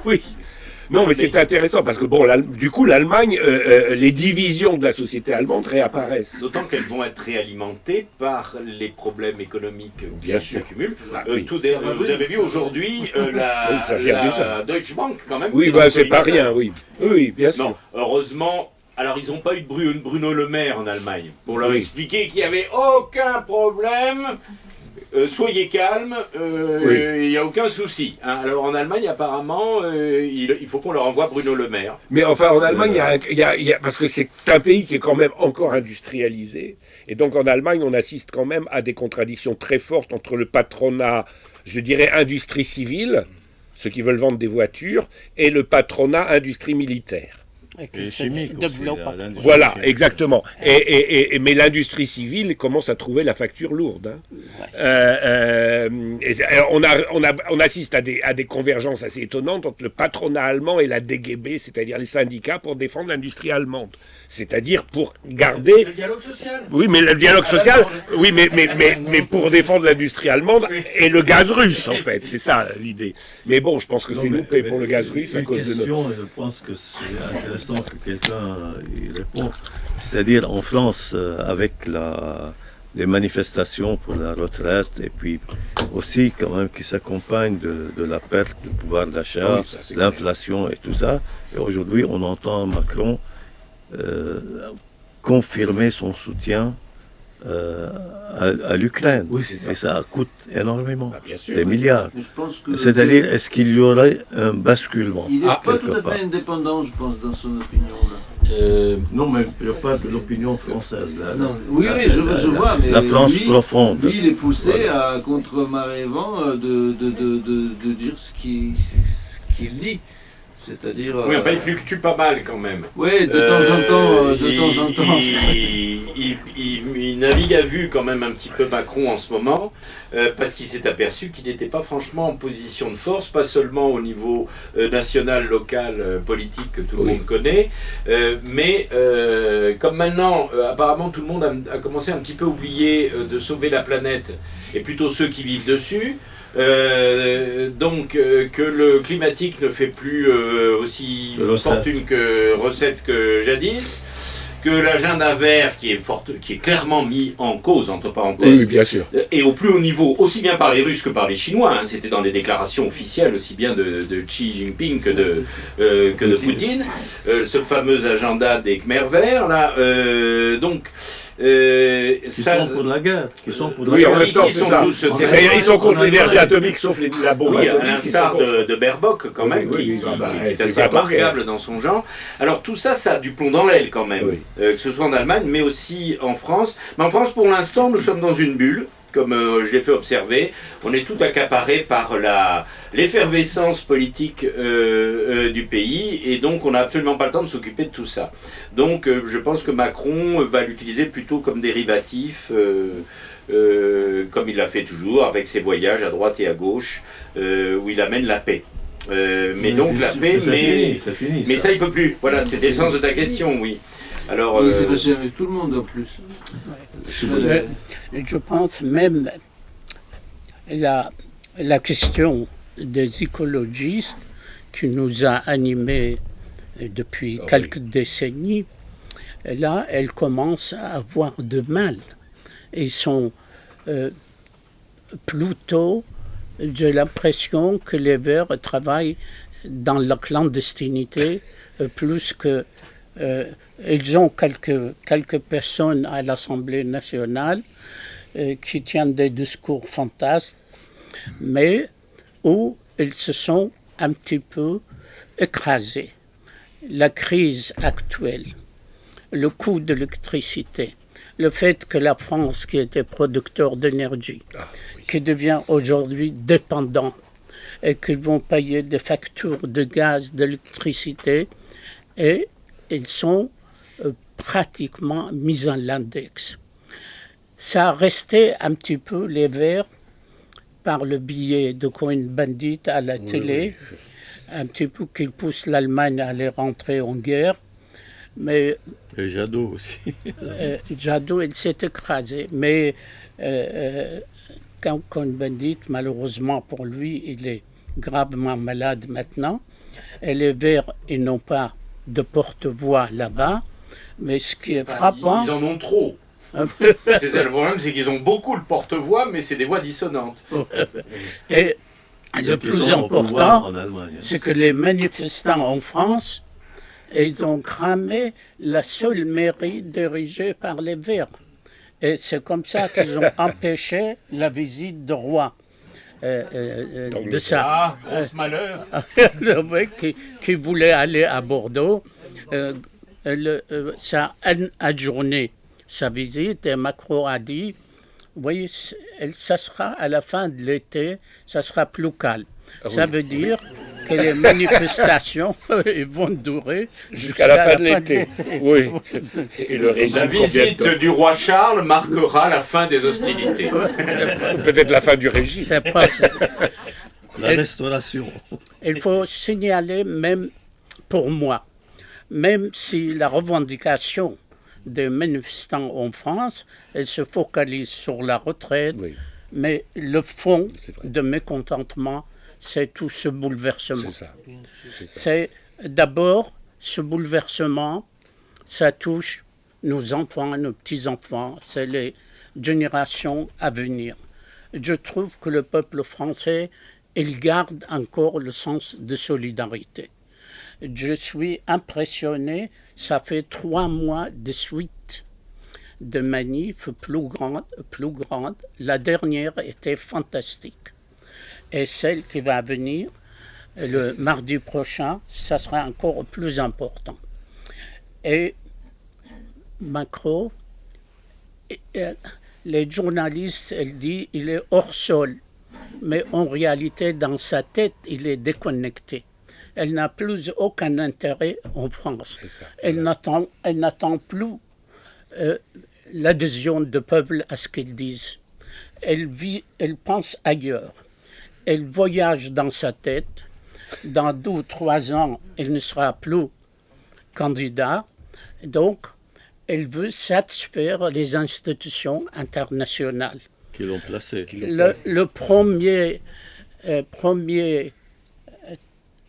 Oui. Non, mais c'est intéressant parce que, bon, du coup, l'Allemagne, les divisions de la société allemande réapparaissent. D'autant qu'elles vont être réalimentées par les problèmes économiques qui s'accumulent. Oui. Vous avez vu aujourd'hui la Deutsche Bank, quand même. Oui, c'est pas rien, oui. Oui, bien sûr. Non, heureusement. Alors, ils n'ont pas eu de Bruno Le Maire en Allemagne pour leur expliquer qu'il n'y avait aucun problème. Soyez calme, il n'y a aucun souci. Hein. Alors, en Allemagne, apparemment, il faut qu'on leur envoie Bruno Le Maire. Mais enfin, en Allemagne, parce que c'est un pays qui est quand même encore industrialisé. Et donc, en Allemagne, on assiste quand même à des contradictions très fortes entre le patronat, je dirais, industrie civile, ceux qui veulent vendre des voitures, et le patronat industrie militaire. Et chimique aussi, voilà, exactement. Mais l'industrie civile commence à trouver la facture lourde. Hein. On assiste à des convergences assez étonnantes entre le patronat allemand et la DGB, c'est-à-dire les syndicats pour défendre l'industrie allemande. C'est-à-dire pour garder... Le dialogue social. Oui, mais le dialogue social, oui, mais pour défendre l'industrie allemande et le gaz russe, en fait. C'est ça l'idée. Mais bon, je pense que c'est loupé pour le gaz russe à cause de notre... Je pense que c'est intéressant que quelqu'un y réponde. C'est-à-dire en France, avec les manifestations pour la retraite et puis aussi quand même qui s'accompagne de la perte du pouvoir d'achat, l'inflation et tout ça. Et aujourd'hui, on entend Macron confirmer son soutien à l'Ukraine. Oui, c'est ça. Et ça coûte énormément, bien sûr, des milliards. C'est-à-dire, est-ce qu'il y aurait un basculement? Il n'est pas tout à fait indépendant, je pense, dans son opinion. Là. Non, mais je parle de l'opinion française. Oui, je vois, mais la France profonde. Lui, il est poussé contre marée et vent de dire ce qu'il dit. C'est-à-dire... Oui, enfin, il fluctue pas mal quand même. Oui, de temps en temps. Il navigue à vue quand même un petit peu Macron en ce moment, parce qu'il s'est aperçu qu'il n'était pas franchement en position de force, pas seulement au niveau national, local, politique que tout le monde connaît, mais comme maintenant, apparemment, tout le monde a commencé un petit peu à oublier de sauver la planète, et plutôt ceux qui vivent dessus. Donc que le climatique ne fait plus aussi fortune que recette que jadis, que l'agenda vert qui est clairement mis en cause entre parenthèses, oui, bien sûr, et au plus haut niveau, aussi bien par les Russes que par les Chinois, hein, c'était dans les déclarations officielles aussi bien de Xi Jinping que de Poutine, ce fameux agenda des Khmers verts là, donc. Qui sont pour la guerre. Qui sont pour la guerre. En même temps, c'est ça. Ils sont contre l'énergie atomique, sauf la bombe atomique. À l'instar de Baerbock, quand même, qui est assez remarquable dans son genre. Alors tout ça, ça a du plomb dans l'aile, quand même. Que ce soit en Allemagne, mais aussi en France. Mais en France, pour l'instant, nous sommes dans une bulle. Comme je l'ai fait observer, on est tout accaparé par l'effervescence politique du pays, et donc on n'a absolument pas le temps de s'occuper de tout ça. Donc je pense que Macron va l'utiliser plutôt comme dérivatif, comme il l'a fait toujours, avec ses voyages à droite et à gauche, où il amène la paix. Mais donc la paix, mais ça il peut plus. Voilà, c'était le sens de ta question, oui. Alors, il s'est fâché avec tout le monde en plus. Je pense même la question des écologistes qui nous a animés depuis quelques décennies, là, elle commence à avoir de mal. Ils sont plutôt, j'ai l'impression que les Verts travaillent dans la clandestinité plus que... ils ont quelques personnes à l'Assemblée nationale qui tiennent des discours fantasques, mais où ils se sont un petit peu écrasés. La crise actuelle, le coût de l'électricité, le fait que la France, qui était producteur d'énergie, qui devient aujourd'hui dépendant et qu'ils vont payer des factures de gaz, d'électricité, et ils sont pratiquement mis en l'index. Ça a resté un petit peu les Verts par le biais de Cohn-Bendit à la télé, un petit peu qu'ils poussent l'Allemagne à aller rentrer en guerre. Mais et Jadot aussi. Jadot, il s'est écrasé. Mais quand Cohn-Bendit, malheureusement pour lui, il est gravement malade maintenant. Et les Verts, ils n'ont pas de porte-voix là-bas. Mais ce qui est frappant... Ils en ont trop. C'est ça le problème, c'est qu'ils ont beaucoup de porte-voix, mais c'est des voix dissonantes. Et le plus important, c'est que les manifestants en France, ils ont cramé la seule mairie dirigée par les Verts. Et c'est comme ça qu'ils ont empêché la visite de roi. De ça. Ah, grosse malheur. Le mec qui voulait aller à Bordeaux, ça a adjourné sa visite et Macron a dit, oui, ça sera à la fin de l'été, ça sera plus calme. Ça veut dire que les manifestations vont durer jusqu'à la fin de l'été. Oui. Et le régime la visite du roi Charles marquera la fin des hostilités. Peut-être la fin du régime. C'est pas ça. La restauration. Il faut signaler, même pour moi, même si la revendication des manifestants en France, elle se focalise sur la retraite, mais le fond de mécontentement, c'est tout ce bouleversement. C'est d'abord ce bouleversement, ça touche nos enfants, nos petits-enfants, c'est les générations à venir. Je trouve que le peuple français, il garde encore le sens de solidarité. Je suis impressionné, ça fait 3 mois de suite de manifs plus grandes. La dernière était fantastique. Et celle qui va venir le mardi prochain, ça sera encore plus important. Et Macron, les journalistes, elle dit il est hors sol. Mais en réalité, dans sa tête, il est déconnecté. Elle n'a plus aucun intérêt en France. Elle n'attend plus l'adhésion du peuple à ce qu'ils disent. Elle pense ailleurs. Elle voyage dans sa tête. Dans 2 ou 3 ans, elle ne sera plus candidat. Donc, elle veut satisfaire les institutions internationales. Qui l'ont placé. Le premier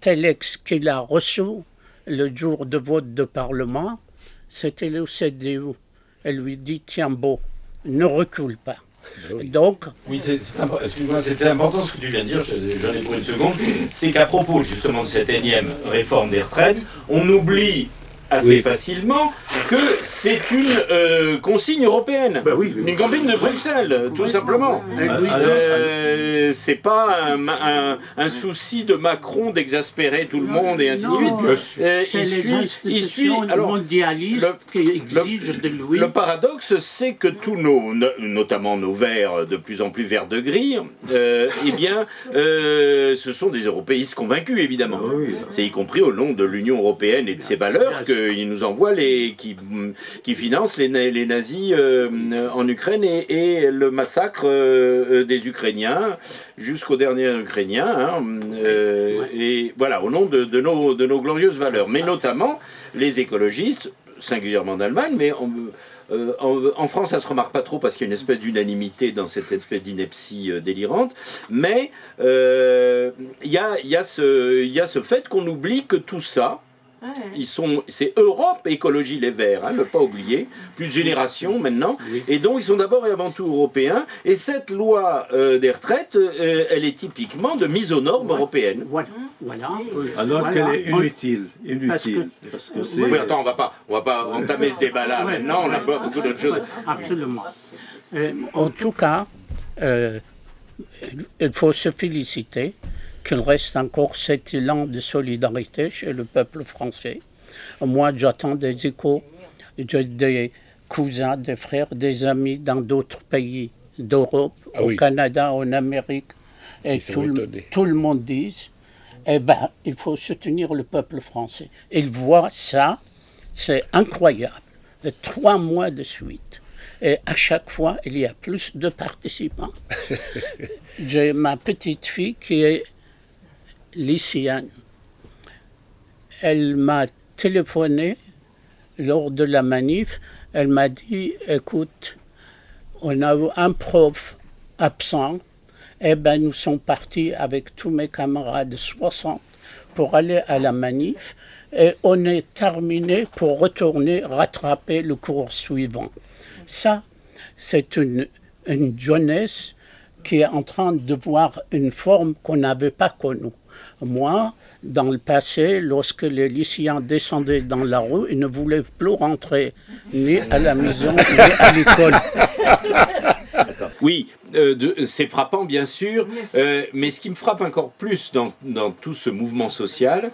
téléx qu'il a reçu le jour de vote de Parlement, c'était le CDU. Elle lui dit, tiens beau, ne recule pas. Donc, oui, excuse-moi, c'était important ce que tu viens de dire, j'en ai pour une seconde, c'est qu'à propos justement de cette énième réforme des retraites, on oublie assez facilement que c'est une consigne européenne, une campagne de Bruxelles, tout simplement. C'est pas un souci de Macron d'exaspérer tout le monde et ainsi de suite. C'est les institutions mondialistes qui exigent de lui. Le paradoxe, c'est que tous notamment nos verts, de plus en plus verts de gris, eh bien, ce sont des européistes convaincus, évidemment. C'est y compris au nom de l'Union européenne et de ses valeurs qu'ils nous envoient qui qui finance les nazis en Ukraine et le massacre des Ukrainiens jusqu'au dernier Ukrainien. Et voilà, au nom de nos glorieuses valeurs. Mais notamment les écologistes, singulièrement d'Allemagne, mais en France, ça ne se remarque pas trop parce qu'il y a une espèce d'unanimité dans cette espèce d'ineptie délirante. Mais il y a ce fait qu'on oublie que tout ça, c'est Europe Écologie Les Verts, ne pas oublier, plus de génération maintenant, et donc ils sont d'abord et avant tout européens, et cette loi des retraites, elle est typiquement de mise aux normes européennes. Voilà. Alors qu'elle est inutile. Parce que c'est... Oui, attends, on va pas entamer ce débat-là maintenant, on a pas beaucoup d'autres choses. Absolument. En tout cas, il faut se féliciter qu'il reste encore cet élan de solidarité chez le peuple français. Moi, j'attends des échos, j'ai des cousins, des frères, des amis dans d'autres pays d'Europe, au Canada, en Amérique, et tout le monde dit, il faut soutenir le peuple français. Ils voient ça, c'est incroyable, 3 mois de suite. Et à chaque fois, il y a plus de participants. J'ai ma petite fille qui est lycéenne. Elle m'a téléphoné lors de la manif. Elle m'a dit, écoute, on a eu un prof absent. Nous sommes partis avec tous mes camarades 60 pour aller à la manif. Et on est terminé pour retourner rattraper le cours suivant. Ça, c'est une jeunesse qui est en train de voir une forme qu'on n'avait pas connue. Moi, dans le passé, lorsque les lycéens descendaient dans la rue, ils ne voulaient plus rentrer ni à la maison, ni à l'école. Oui, c'est frappant bien sûr, mais ce qui me frappe encore plus dans tout ce mouvement social,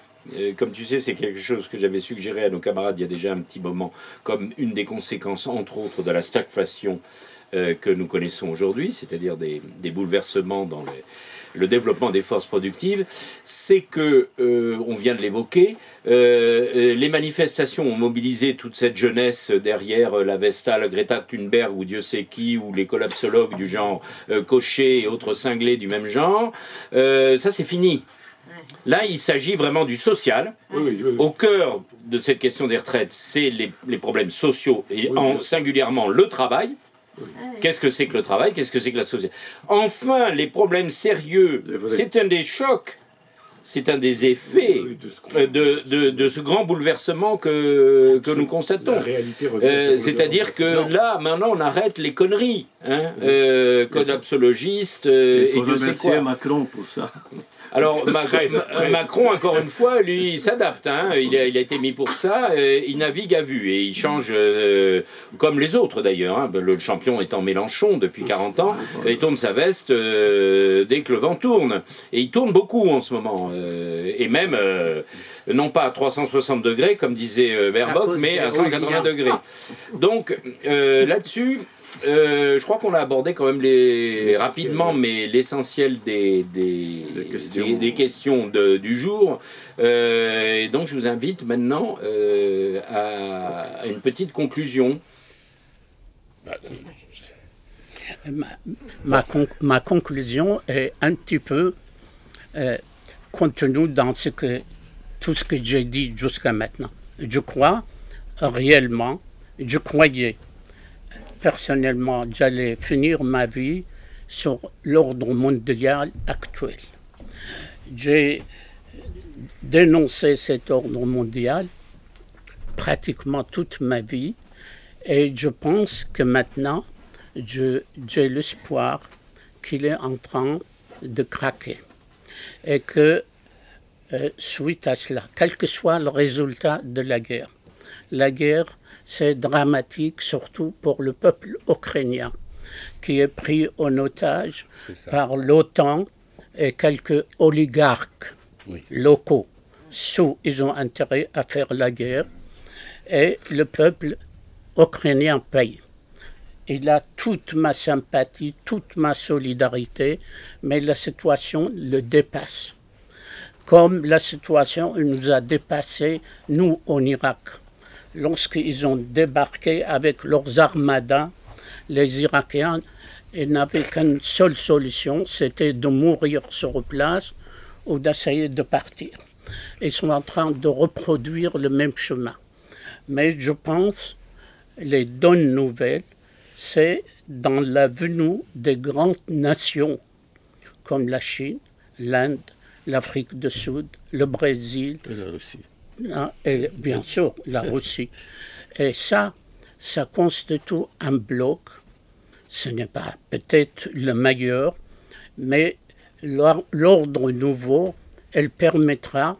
comme tu sais, c'est quelque chose que j'avais suggéré à nos camarades il y a déjà un petit moment, comme une des conséquences, entre autres, de la stagflation que nous connaissons aujourd'hui, c'est-à-dire des bouleversements dans le développement des forces productives, c'est que, on vient de l'évoquer, les manifestations ont mobilisé toute cette jeunesse derrière la Vestal, Greta Thunberg ou Dieu sait qui, ou les collapsologues du genre Cochet et autres cinglés du même genre. Ça, c'est fini. Là, il s'agit vraiment du social. Au cœur de cette question des retraites, c'est les problèmes sociaux, et singulièrement le travail. Qu'est-ce que c'est que le travail? Qu'est-ce que c'est que la société? Enfin, les problèmes sérieux, c'est un des chocs, c'est un des effets de ce grand bouleversement que nous constatons. C'est-à-dire que là, maintenant, on arrête les conneries. Code absologiste et Dieu sait quoi. Macron pour ça. Alors, Macron, encore une fois, lui, il s'adapte. Il a été mis pour ça. Il navigue à vue et il change, comme les autres d'ailleurs. Le champion étant Mélenchon depuis 40 ans, il tourne sa veste dès que le vent tourne. Et il tourne beaucoup en ce moment. Et même, non pas à 360 degrés, comme disait Baerbock, mais à 180 degrés. Donc, là-dessus... je crois qu'on a abordé quand même rapidement, mais l'essentiel des questions du jour. Et donc je vous invite maintenant à une petite conclusion. Ma conclusion est un petit peu contenue dans tout ce que j'ai dit jusqu'à maintenant. Je crois réellement, je croyais personnellement, j'allais finir ma vie sur l'ordre mondial actuel. J'ai dénoncé cet ordre mondial pratiquement toute ma vie et je pense que maintenant, j'ai l'espoir qu'il est en train de craquer et que suite à cela, quel que soit le résultat de la guerre, c'est dramatique, surtout pour le peuple ukrainien, qui est pris en otage par l'OTAN et quelques oligarques locaux. Ils ont intérêt à faire la guerre et le peuple ukrainien paye. Il a toute ma sympathie, toute ma solidarité, mais la situation le dépasse. Comme la situation nous a dépassés, nous, en Irak. lorsqu'ils ont débarqué avec leurs armadas, les Irakiens, ils n'avaient qu'une seule solution, c'était de mourir sur place ou d'essayer de partir. Ils sont en train de reproduire le même chemin. Mais je pense, les bonnes nouvelles, c'est dans la venue des grandes nations comme la Chine, l'Inde, l'Afrique du Sud, le Brésil. Et la Russie. Et bien sûr, la Russie. Et ça constitue un bloc. Ce n'est pas peut-être le meilleur, mais l'ordre nouveau, elle permettra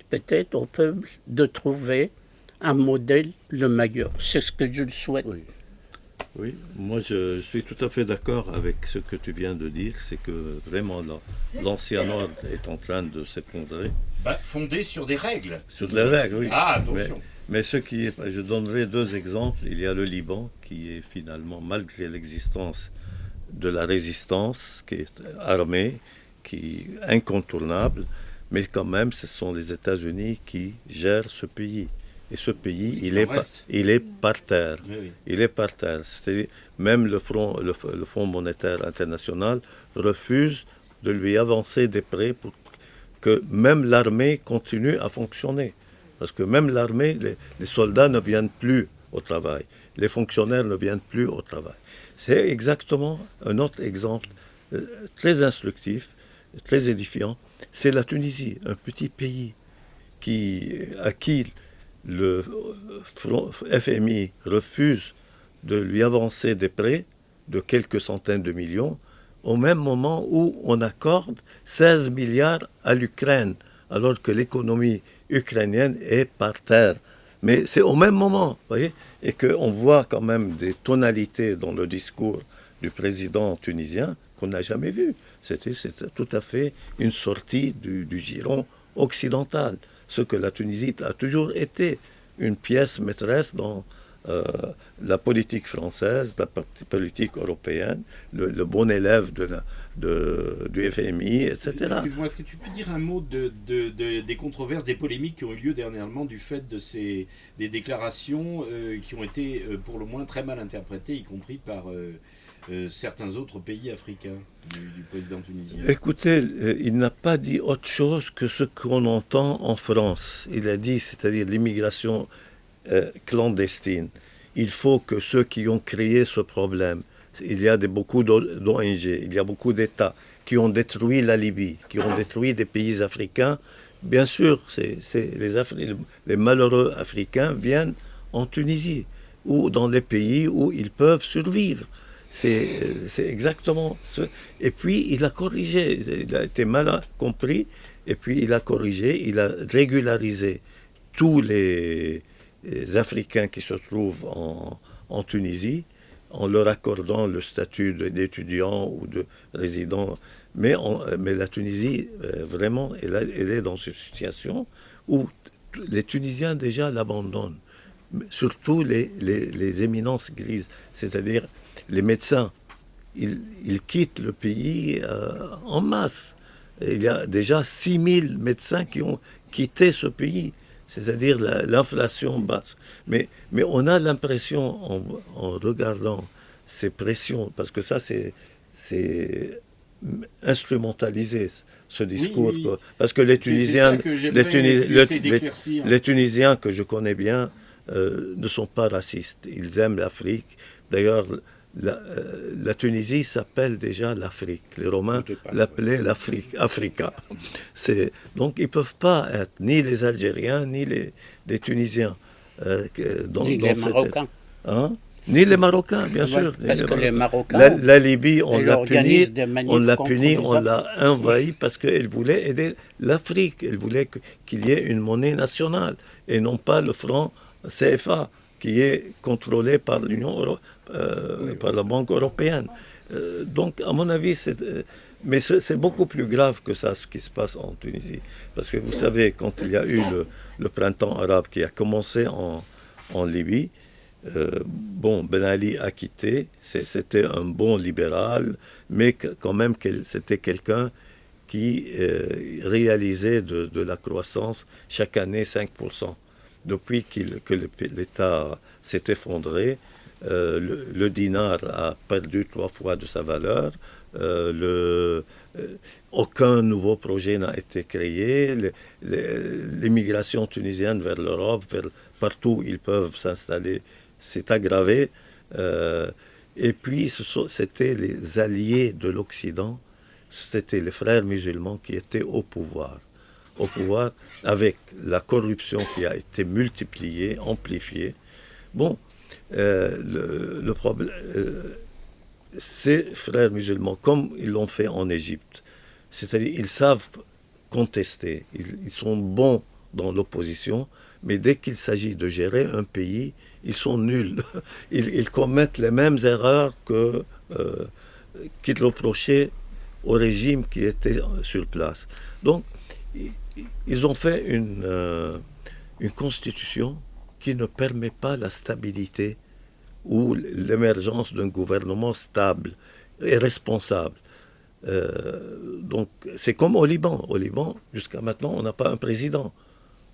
peut-être au peuple de trouver un modèle le meilleur. C'est ce que je le souhaite. Oui. Oui, moi je suis tout à fait d'accord avec ce que tu viens de dire, c'est que vraiment l'ancien ordre est en train de s'effondrer. Fondé sur des règles. Sur des règles, oui. Ah, attention. Mais je donnerai deux exemples. Il y a le Liban qui est finalement, malgré l'existence de la résistance, qui est armée, qui est incontournable, mais quand même ce sont les États-Unis qui gèrent ce pays. Et ce pays, il est par terre. Oui. Il est par terre. C'est-à-dire, même le Fonds monétaire international refuse de lui avancer des prêts pour que même l'armée continue à fonctionner. Parce que même l'armée, les soldats ne viennent plus au travail. Les fonctionnaires ne viennent plus au travail. C'est exactement un autre exemple très instructif, très édifiant. C'est la Tunisie, un petit pays à qui le FMI refuse de lui avancer des prêts de quelques centaines de millions, au même moment où on accorde 16 milliards à l'Ukraine, alors que l'économie ukrainienne est par terre. Mais c'est au même moment, vous voyez, et qu'on voit quand même des tonalités dans le discours du président tunisien qu'on n'a jamais vu. C'était tout à fait une sortie du giron occidental. Ce que la Tunisie a toujours été une pièce maîtresse dans la politique française, la politique européenne, le bon élève du FMI, etc. Excuse-moi, est-ce que tu peux dire un mot des controverses, des polémiques qui ont eu lieu dernièrement du fait de des déclarations qui ont été pour le moins très mal interprétées, y compris par certains autres pays africains du président tunisien? Écoutez, il n'a pas dit autre chose que ce qu'on entend en France. Il a dit, c'est-à-dire l'immigration clandestine. Il faut que ceux qui ont créé ce problème, il y a beaucoup d'ONG, il y a beaucoup d'États qui ont détruit la Libye, qui ont détruit des pays africains. Bien sûr, les malheureux africains viennent en Tunisie ou dans les pays où ils peuvent survivre. C'est exactement ce. Et puis, il a corrigé. Il a été mal compris. Et puis, il a corrigé. Il a régularisé tous les Africains qui se trouvent en Tunisie en leur accordant le statut d'étudiant ou de résident. Mais la Tunisie, vraiment, elle est dans une situation où les Tunisiens déjà l'abandonnent. Surtout les éminences grises, c'est-à-dire les médecins, ils quittent le pays en masse. Il y a déjà 6000 médecins qui ont quitté ce pays, c'est-à-dire l'inflation basse. Mais on a l'impression, en regardant ces pressions, parce que ça c'est instrumentalisé, ce discours. Oui. Parce que les Tunisiens, les Tunisiens que je connais bien, ne sont pas racistes. Ils aiment l'Afrique. D'ailleurs, la Tunisie s'appelle déjà l'Afrique. Les Romains l'appelaient Africa. Donc ils ne peuvent pas être ni les Algériens, ni les Tunisiens. Ni les Marocains. Ni les Marocains, bien sûr. Parce que les Marocains... La Libye, on l'a puni, on l'a envahi parce qu'elle voulait aider l'Afrique. Elle voulait qu'il y ait une monnaie nationale et non pas le franc CFA qui est contrôlé par par la Banque européenne. Donc, à mon avis, mais c'est beaucoup plus grave que ça, ce qui se passe en Tunisie. Parce que vous savez, quand il y a eu le printemps arabe qui a commencé en Libye, Ben Ali a quitté, c'était un bon libéral, mais quand même c'était quelqu'un qui réalisait de la croissance chaque année 5%. depuis que l'État s'est effondré, le dinar a perdu 3 fois de sa valeur. Aucun nouveau projet n'a été créé. L'immigration tunisienne vers l'Europe, partout où ils peuvent s'installer, s'est aggravée. Et puis, c'était les alliés de l'Occident, c'était les frères musulmans qui étaient au pouvoir avec la corruption qui a été multipliée, amplifiée. Bon, le problème, ces frères musulmans, comme ils l'ont fait en Égypte, c'est-à-dire ils savent contester, ils sont bons dans l'opposition, mais dès qu'il s'agit de gérer un pays, ils sont nuls. Ils commettent les mêmes erreurs qu'ils reprochaient au régime qui était sur place. Donc, ils ont fait une constitution qui ne permet pas la stabilité ou l'émergence d'un gouvernement stable et responsable. Donc, c'est comme au Liban. Au Liban, jusqu'à maintenant, on n'a pas un président.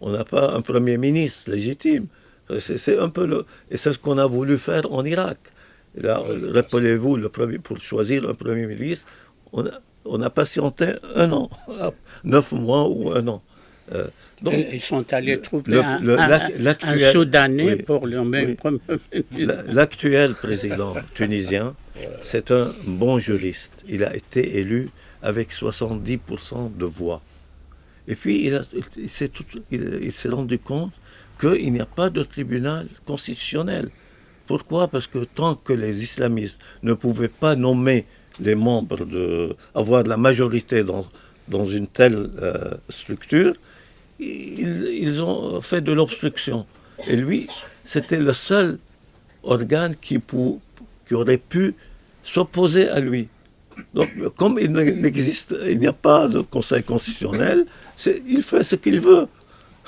On n'a pas un premier ministre légitime. C'est un peu et c'est ce qu'on a voulu faire en Irak. Là, rappelez-vous, pour choisir un premier ministre, on a patienté 1 an, 9 mois ou 1 an. Donc, ils sont allés trouver un Soudanais pour le même premier ministre. L'actuel président tunisien, c'est un bon juriste. Il a été élu avec 70% de voix. Et puis, il s'est rendu compte qu'il n'y a pas de tribunal constitutionnel. Pourquoi? Parce que tant que les islamistes ne pouvaient pas nommer les membres, avoir la majorité dans une telle structure, ils ont fait de l'obstruction. Et lui, c'était le seul organe qui aurait pu s'opposer à lui. Donc, comme il n'y a pas de conseil constitutionnel, il fait ce qu'il veut.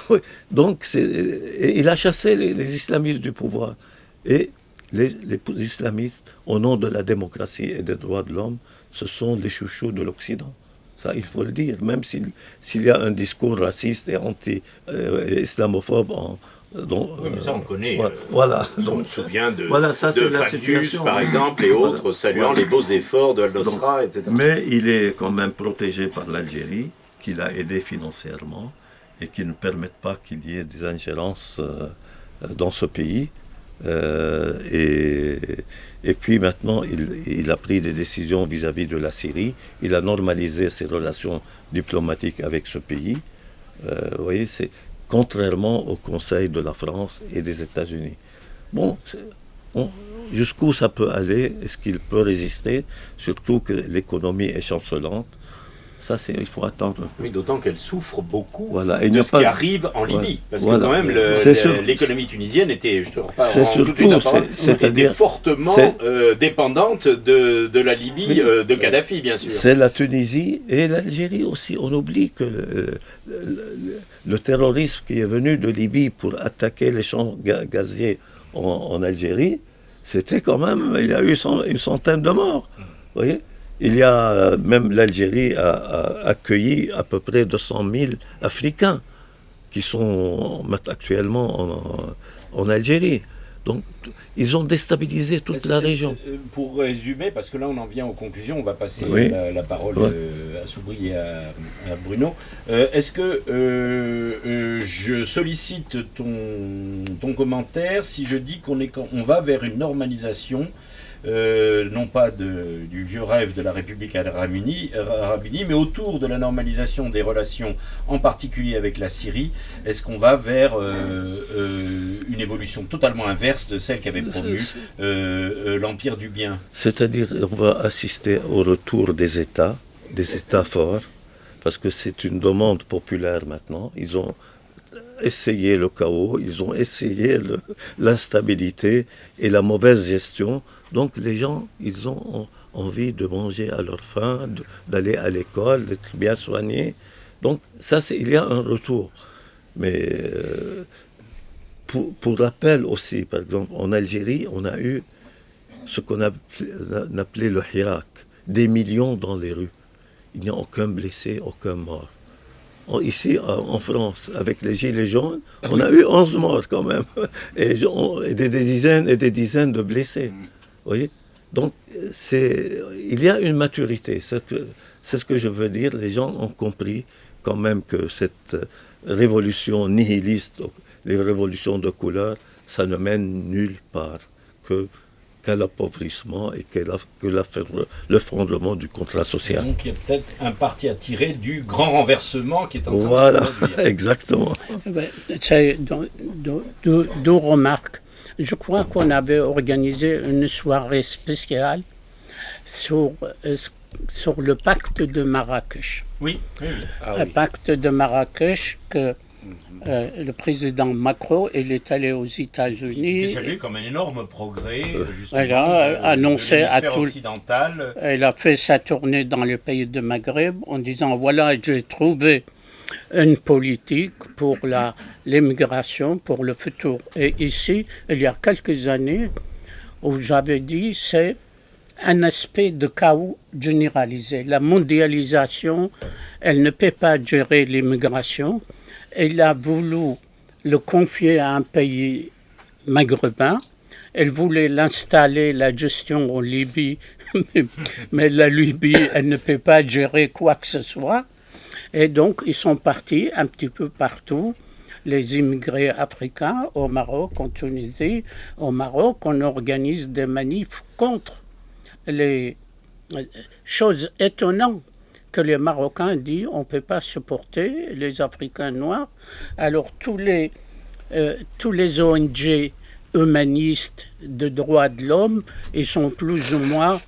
Oui. Donc, il a chassé les islamistes du pouvoir. Et les islamistes, au nom de la démocratie et des droits de l'homme, ce sont les chouchous de l'Occident. Ça, il faut le dire. Même s'il y a un discours raciste et anti-islamophobe oui, mais ça on connaît. Voilà. On se souvient de Fabius, par exemple, et autres, saluant les beaux efforts de Al-Nusra, etc. Mais il est quand même protégé par l'Algérie, qui l'a aidé financièrement, et qui ne permettent pas qu'il y ait des ingérences dans ce pays. Et puis maintenant, il a pris des décisions vis-à-vis de la Syrie. Il a normalisé ses relations diplomatiques avec ce pays. Vous voyez, c'est contrairement au Conseil de la France et des États-Unis. Bon, jusqu'où ça peut aller? Est-ce qu'il peut résister? Surtout que l'économie est chancelante. Ça, il faut attendre. Oui, d'autant qu'elle souffre beaucoup de ce qui arrive en Libye. Parce que quand même, l'économie tunisienne était, je te reparle tout de suite la parole, était fortement dépendante de la Libye, de Kadhafi, bien sûr. C'est la Tunisie et l'Algérie aussi. On oublie que le terrorisme qui est venu de Libye pour attaquer les champs gaziers en Algérie, c'était quand même, il y a eu une centaine de morts. Vous voyez? Il y a même l'Algérie a accueilli à peu près 200 000 Africains qui sont actuellement en Algérie. Donc, ils ont déstabilisé toute la région. Pour résumer, parce que là on en vient aux conclusions, on va passer la parole à Soubry et à Bruno. Est-ce que je sollicite ton commentaire si je dis qu'on va vers une normalisation non pas du vieux rêve de la République arabe unie, mais autour de la normalisation des relations, en particulier avec la Syrie, est-ce qu'on va vers une évolution totalement inverse de celle qu'avait promue l'Empire du Bien? C'est-à-dire on va assister au retour des États forts, parce que c'est une demande populaire maintenant. Ils ont essayé le chaos, ils ont essayé l'instabilité et la mauvaise gestion. Donc les gens, ils ont envie de manger à leur faim, d'aller à l'école, d'être bien soignés. Donc ça, il y a un retour. Mais pour rappel aussi, par exemple, en Algérie, on a eu ce qu'on appelait le Hirak, des millions dans les rues. Il n'y a aucun blessé, aucun mort. ici en France, avec les Gilets jaunes, on a eu 11 morts quand même, et des dizaines de blessés. Vous voyez? Donc, il y a une maturité, c'est ce que je veux dire. Les gens ont compris quand même que cette révolution nihiliste, les révolutions de couleur, ça ne mène nulle part qu'à l'appauvrissement et que l'effondrement du contrat social. Donc il y a peut-être un parti à tirer du grand renversement qui est en train voilà, de se produire. Exactement. C'est deux remarques. Je crois qu'on avait organisé une soirée spéciale sur le pacte de Marrakech. Oui. Un pacte de Marrakech que le président Macron, il est allé aux États-Unis. C'est salué comme un énorme progrès, justement, Elle a annoncé à tout occidental. Elle a fait sa tournée dans le pays de Maghreb en disant voilà, j'ai trouvé une politique pour l'immigration, pour le futur. Et ici, il y a quelques années, où j'avais dit c'est un aspect de chaos généralisé. La mondialisation, elle ne peut pas gérer l'immigration. Elle a voulu le confier à un pays maghrébin. Elle voulait l'installer, la gestion en Libye, mais la Libye, elle ne peut pas gérer quoi que ce soit. Et donc, ils sont partis un petit peu partout. Les immigrés africains au Maroc, en Tunisie, au Maroc, on organise des manifs contre les choses étonnantes que les Marocains disent on ne peut pas supporter les Africains noirs. Alors tous les ONG humanistes de droits de l'homme, ils sont plus ou moins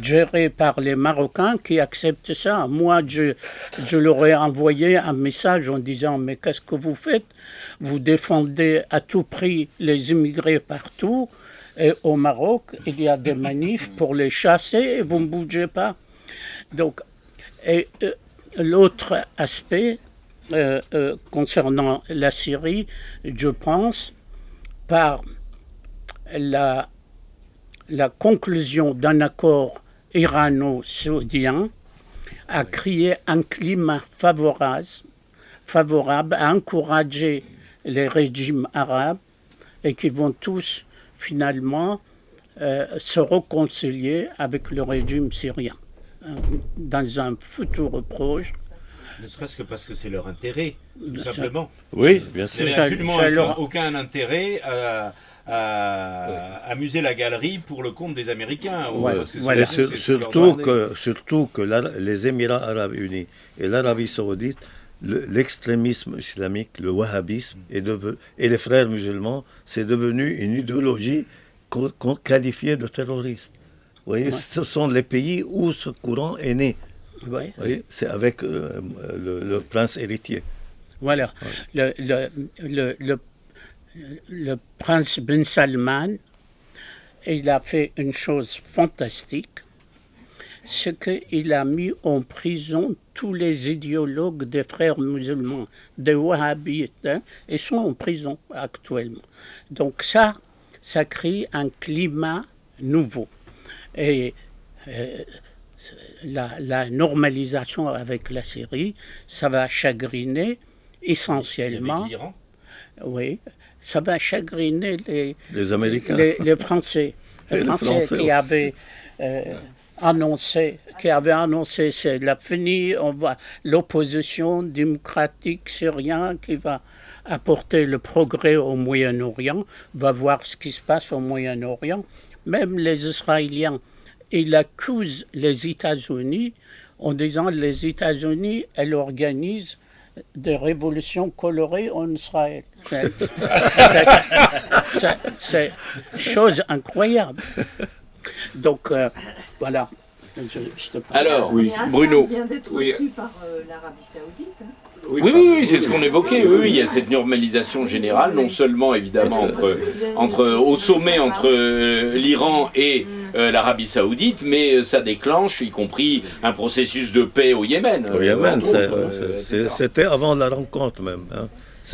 gérés par les Marocains qui acceptent ça. Moi, je leur ai envoyé un message en disant mais qu'est-ce que vous faites? Vous défendez à tout prix les immigrés partout. Et au Maroc, il y a des manifs pour les chasser et vous ne bougez pas. Donc, et l'autre aspect concernant la Syrie, je pense, par la conclusion d'un accord irano-saoudien, a créé un climat favorable à encourager les régimes arabes et qui vont tous finalement se réconcilier avec le régime syrien dans un futur proche. Ne serait-ce que parce que c'est leur intérêt, tout simplement. Oui, bien sûr. Il n'y a absolument aucun intérêt à amuser la galerie pour le compte des Américains. Parce que surtout que les Émirats arabes unis et l'Arabie saoudite, l'extrémisme islamique, le wahhabisme et les frères musulmans, c'est devenu une idéologie qu'on qualifiait de terroriste. Vous voyez, ce sont les pays où ce courant est né. Vous voyez, c'est avec le prince héritier. Voilà. Le prince Ben Salman, il a fait une chose fantastique, c'est qu'il a mis en prison tous les idéologues des frères musulmans, des wahhabites, ils sont en prison actuellement. Donc ça crée un climat nouveau. Et la normalisation avec la Syrie, ça va chagriner essentiellement... Avec l'Iran ? Oui, ça va chagriner les Américains. Les Français. Les Français qui avaient... annoncé c'est la finie, l'opposition démocratique syrienne qui va apporter le progrès au Moyen-Orient, va voir ce qui se passe au Moyen-Orient. Même les Israéliens, ils accusent les États-Unis en disant les États-Unis, elles organisent des révolutions colorées en Israël. C'est chose incroyable. Donc, voilà. Je te parle. Alors, oui, Bruno. vient d'être reçu par l'Arabie Saoudite. Hein. Oui, c'est ce qu'on évoquait. Oui, il y a cette normalisation générale, non seulement évidemment au sommet entre l'Iran et l'Arabie Saoudite, mais ça déclenche, y compris un processus de paix au Yémen. Au Yémen, c'était avant la rencontre même. Hein.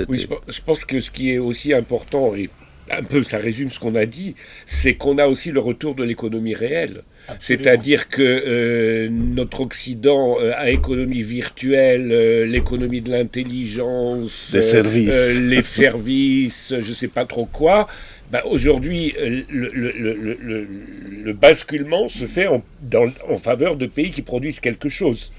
Oui, je pense que ce qui est aussi important, et un peu, ça résume ce qu'on a dit, c'est qu'on a aussi le retour de l'économie réelle. Absolument. C'est-à-dire que notre Occident a économie virtuelle, l'économie de l'intelligence, les services, les services, je ne sais pas trop quoi. Aujourd'hui, le basculement se fait en faveur de pays qui produisent quelque chose.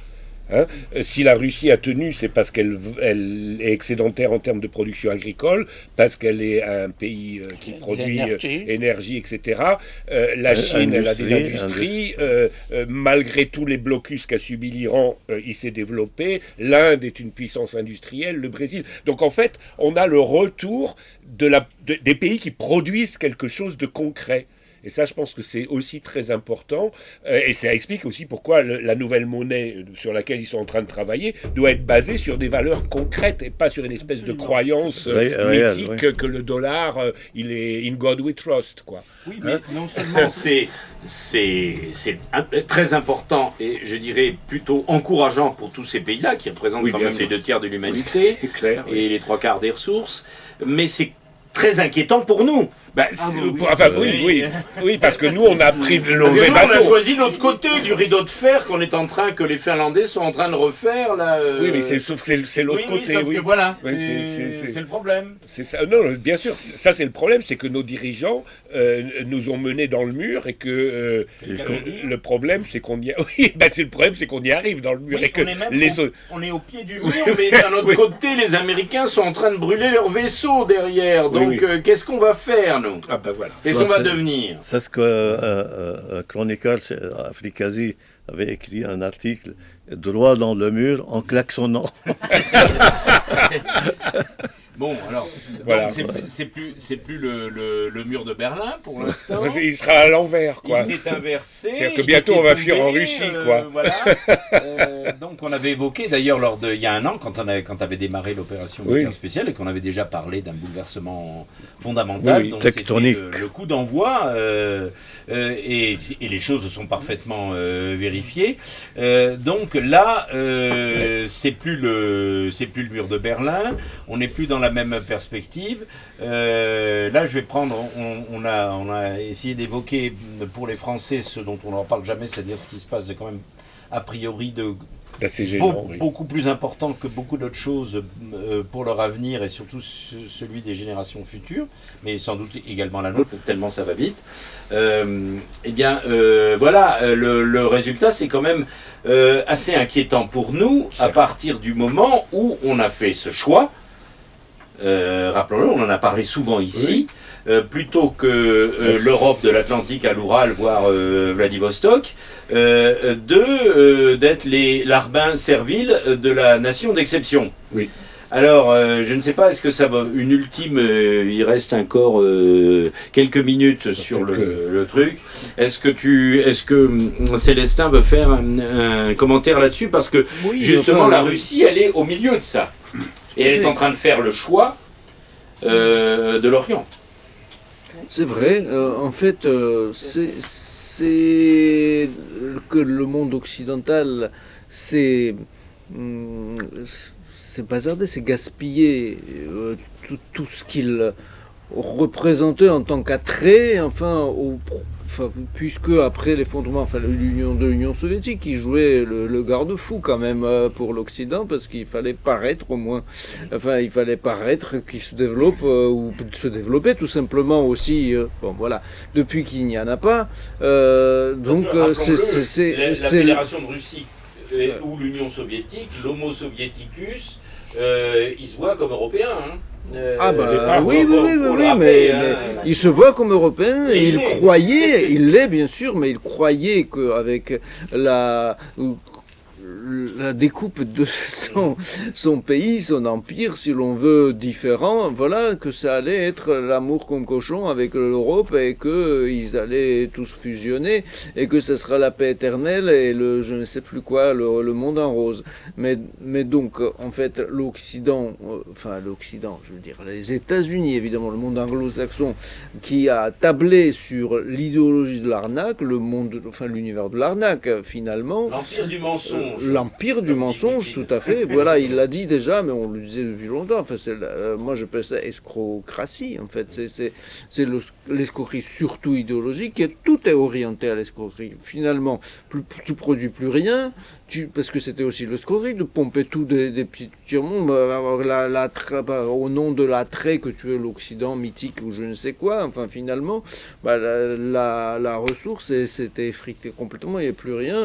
Hein, si la Russie a tenu, c'est parce qu'elle est excédentaire en termes de production agricole, parce qu'elle est un pays qui produit énergie, etc. La Chine, elle a des industries. Malgré tous les blocus qu'a subi l'Iran, il s'est développé. L'Inde est une puissance industrielle, le Brésil. Donc en fait, on a le retour des pays qui produisent quelque chose de concret. Et ça, je pense que c'est aussi très important. Et ça explique aussi pourquoi la nouvelle monnaie sur laquelle ils sont en train de travailler doit être basée sur des valeurs concrètes et pas sur une espèce de croyance mythique que le dollar, il est in God we trust, quoi. Oui, mais non seulement c'est très important et je dirais plutôt encourageant pour tous ces pays-là qui représentent quand même les 2/3 de l'humanité et les 3/4 des ressources, mais c'est très inquiétant pour nous. Oui, parce que nous, on a pris le mauvais bateau. On a choisi l'autre côté du rideau de fer que les Finlandais sont en train de refaire. Là, Oui, mais c'est l'autre côté. Sauf que voilà, c'est le problème. C'est ça. Non, bien sûr, ça c'est le problème, c'est que nos dirigeants nous ont menés dans le mur et que le problème, c'est qu'on y c'est le problème, c'est qu'on y arrive dans le mur. Oui, et que on est au pied du mur, mais d'un autre côté, les Américains sont en train de brûler leurs vaisseaux derrière. Donc, qu'est-ce qu'on va faire, nous ? Voilà. Qu'est-ce qu'on va devenir ? C'est ce que chroniqueur Afrikazi avait écrit un article, droit dans le mur en klaxonnant. Bon, alors, voilà. C'est plus le mur de Berlin pour l'instant. Il sera à l'envers, quoi. Il s'est inversé. C'est-à-dire que bientôt on va fuir en Russie, quoi. Voilà. Donc on avait évoqué d'ailleurs il y a un an, quand avait démarré l'opération militaire spéciale et qu'on avait déjà parlé d'un bouleversement fondamental, donc tectonique. Le coup d'envoi et les choses sont parfaitement vérifiées. Donc là, c'est plus le mur de Berlin. On n'est plus dans la même perspective. Là, je vais prendre. On a essayé d'évoquer pour les Français ce dont on n'en parle jamais, c'est-à-dire ce qui se passe de quand même a priori beaucoup plus important que beaucoup d'autres choses pour leur avenir et surtout celui des générations futures, mais sans doute également la nôtre, tellement ça va vite. Voilà, le résultat, c'est quand même assez inquiétant pour nous à partir du moment où on a fait ce choix. Rappelons-le, on en a parlé souvent ici. Plutôt que l'Europe de l'Atlantique à l'Oural, voire Vladivostok, d'être l'arbin servile de la nation d'exception. Oui. Alors, je ne sais pas, est-ce que ça va une ultime, il reste encore quelques minutes sur le truc. Est-ce que Célestin veut faire un commentaire là-dessus? Parce que justement, la Russie, elle est au milieu de ça. Et elle est en train de faire le choix de l'Orient. C'est vrai, en fait, c'est que le monde occidental, c'est bazardé, c'est gaspiller tout ce qu'il représentait en tant qu'attrait, puisque après l'effondrement, de l'Union soviétique, qui jouait le garde-fou quand même pour l'Occident, parce qu'il fallait paraître au moins, il fallait paraître qu'il se développe, ou se développer tout simplement aussi, depuis qu'il n'y en a pas, donc la Fédération de Russie ou l'Union soviétique, l'Homo soviéticus, ils se voient comme européens, hein. Oui, mais il se voit comme européen et il croyait, il l'est bien sûr, mais il croyait qu'avec la découpe de son pays, son empire, si l'on veut, différent, que ça allait être l'amour comme cochon avec l'Europe et qu'ils allaient tous fusionner et que ça sera la paix éternelle et je ne sais plus quoi, le monde en rose. Mais donc, en fait, l'Occident, je veux dire, les États-Unis, évidemment, le monde anglo-saxon, qui a tablé sur l'idéologie de l'arnaque, l'univers de l'arnaque, finalement. L'empire du mensonge. mensonge. l'empire du mensonge, tout à fait. Voilà, il l'a dit déjà, mais on le disait depuis longtemps. Enfin, moi, je appelle ça escrocratie, en fait. C'est l'escroquerie surtout idéologique, et tout est orienté à l'escroquerie. Finalement, tu produis plus rien, parce que c'était aussi l'escroquerie, de pomper tout des petits tiers-mondes, au nom de l'attrait que tu es l'Occident mythique ou je ne sais quoi. Enfin, finalement, la ressource c'était effrité complètement, il n'y a plus rien,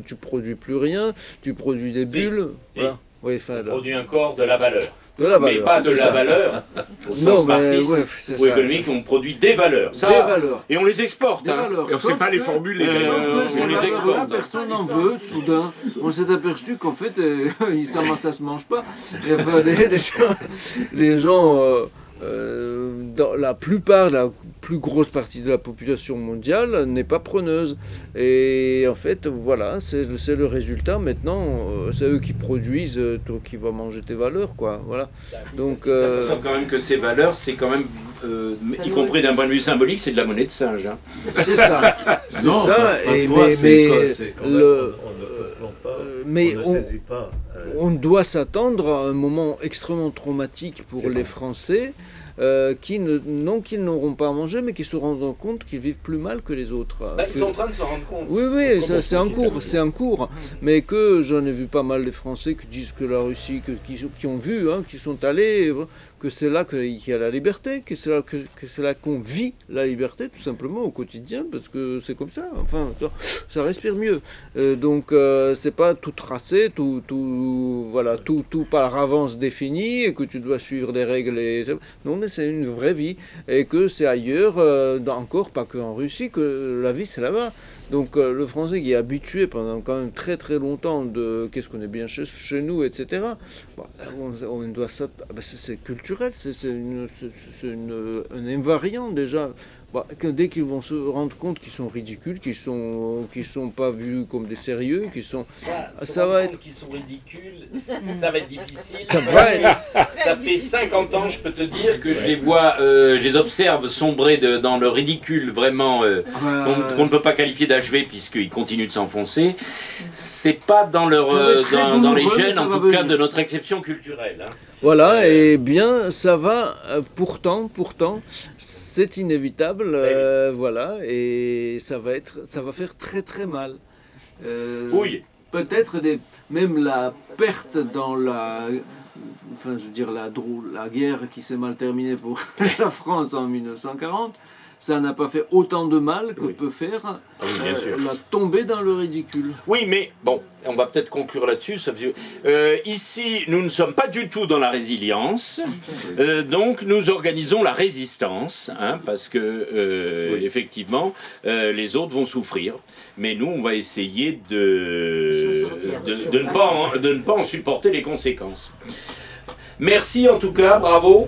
tu produis plus rien, tu produis des bulles. Voilà. Oui, on produit encore de la valeur. Mais pas de la valeur au sens marxiste ou économique, on produit des valeurs. Des valeurs. Et on les exporte. Des valeurs. Et on ne fait pas les formules. On les exporte. Personne n'en veut, soudain. On s'est aperçu qu'en fait, ça se mange pas. Et enfin, les gens dans la plupart, la plus grosse partie de la population mondiale n'est pas preneuse. Et en fait, voilà, c'est le résultat. Maintenant, c'est eux qui produisent, toi qui vas manger tes valeurs, quoi. Voilà. Donc, ça s'aperçoit quand même que ces valeurs, c'est quand même, y compris d'un point de vue symbolique, c'est de la monnaie de singe. Hein. C'est ça. C'est non, ça. Mais on ne saisit pas. On doit s'attendre à un moment extrêmement traumatique pour les Français. Qui n'auront pas à manger, mais qui se rendront compte qu'ils vivent plus mal que les autres. Ils sont en train de se rendre compte. Oui, c'est en cours. Mais que j'en ai vu pas mal des Français qui disent que la Russie, qui ont vu, qui sont allés, que c'est là qu'il y a la liberté, que c'est là qu'on vit la liberté, tout simplement, au quotidien, parce que c'est comme ça. Enfin, ça respire mieux. Donc, c'est pas tout tracé, tout par avance défini, et que tu dois suivre des règles. Non, mais c'est une vraie vie, et que c'est ailleurs, encore pas qu'en Russie, que la vie c'est là-bas. Donc le Français qui est habitué pendant quand même très très longtemps de qu'est-ce qu'on est bien chez nous, etc. On doit c'est culturel, c'est un invariant déjà. Dès qu'ils vont se rendre compte qu'ils sont ridicules, qu'ils sont pas vus comme des sérieux, ça va être qu'ils sont ridicules, ça va être difficile. Ça fait 50 ans, je peux te dire que je les vois, je les observe sombrer dans le ridicule vraiment qu'on ne peut pas qualifier d'achevé puisqu'ils continuent de s'enfoncer. C'est pas dans dans les gènes, en tout cas, de notre exception culturelle. Hein. Voilà, et bien ça va, pourtant, c'est inévitable, voilà, et ça va faire très très mal. Oui. Peut-être même la perte dans la guerre qui s'est mal terminée pour la France en 1940, ça n'a pas fait autant de mal que peut faire la tombée dans le ridicule. Oui, mais bon, on va peut-être conclure là-dessus. Ici, nous ne sommes pas du tout dans la résilience, donc nous organisons la résistance, parce que effectivement, les autres vont souffrir, mais nous, on va essayer de ne pas en supporter les conséquences. Merci en tout cas, bravo.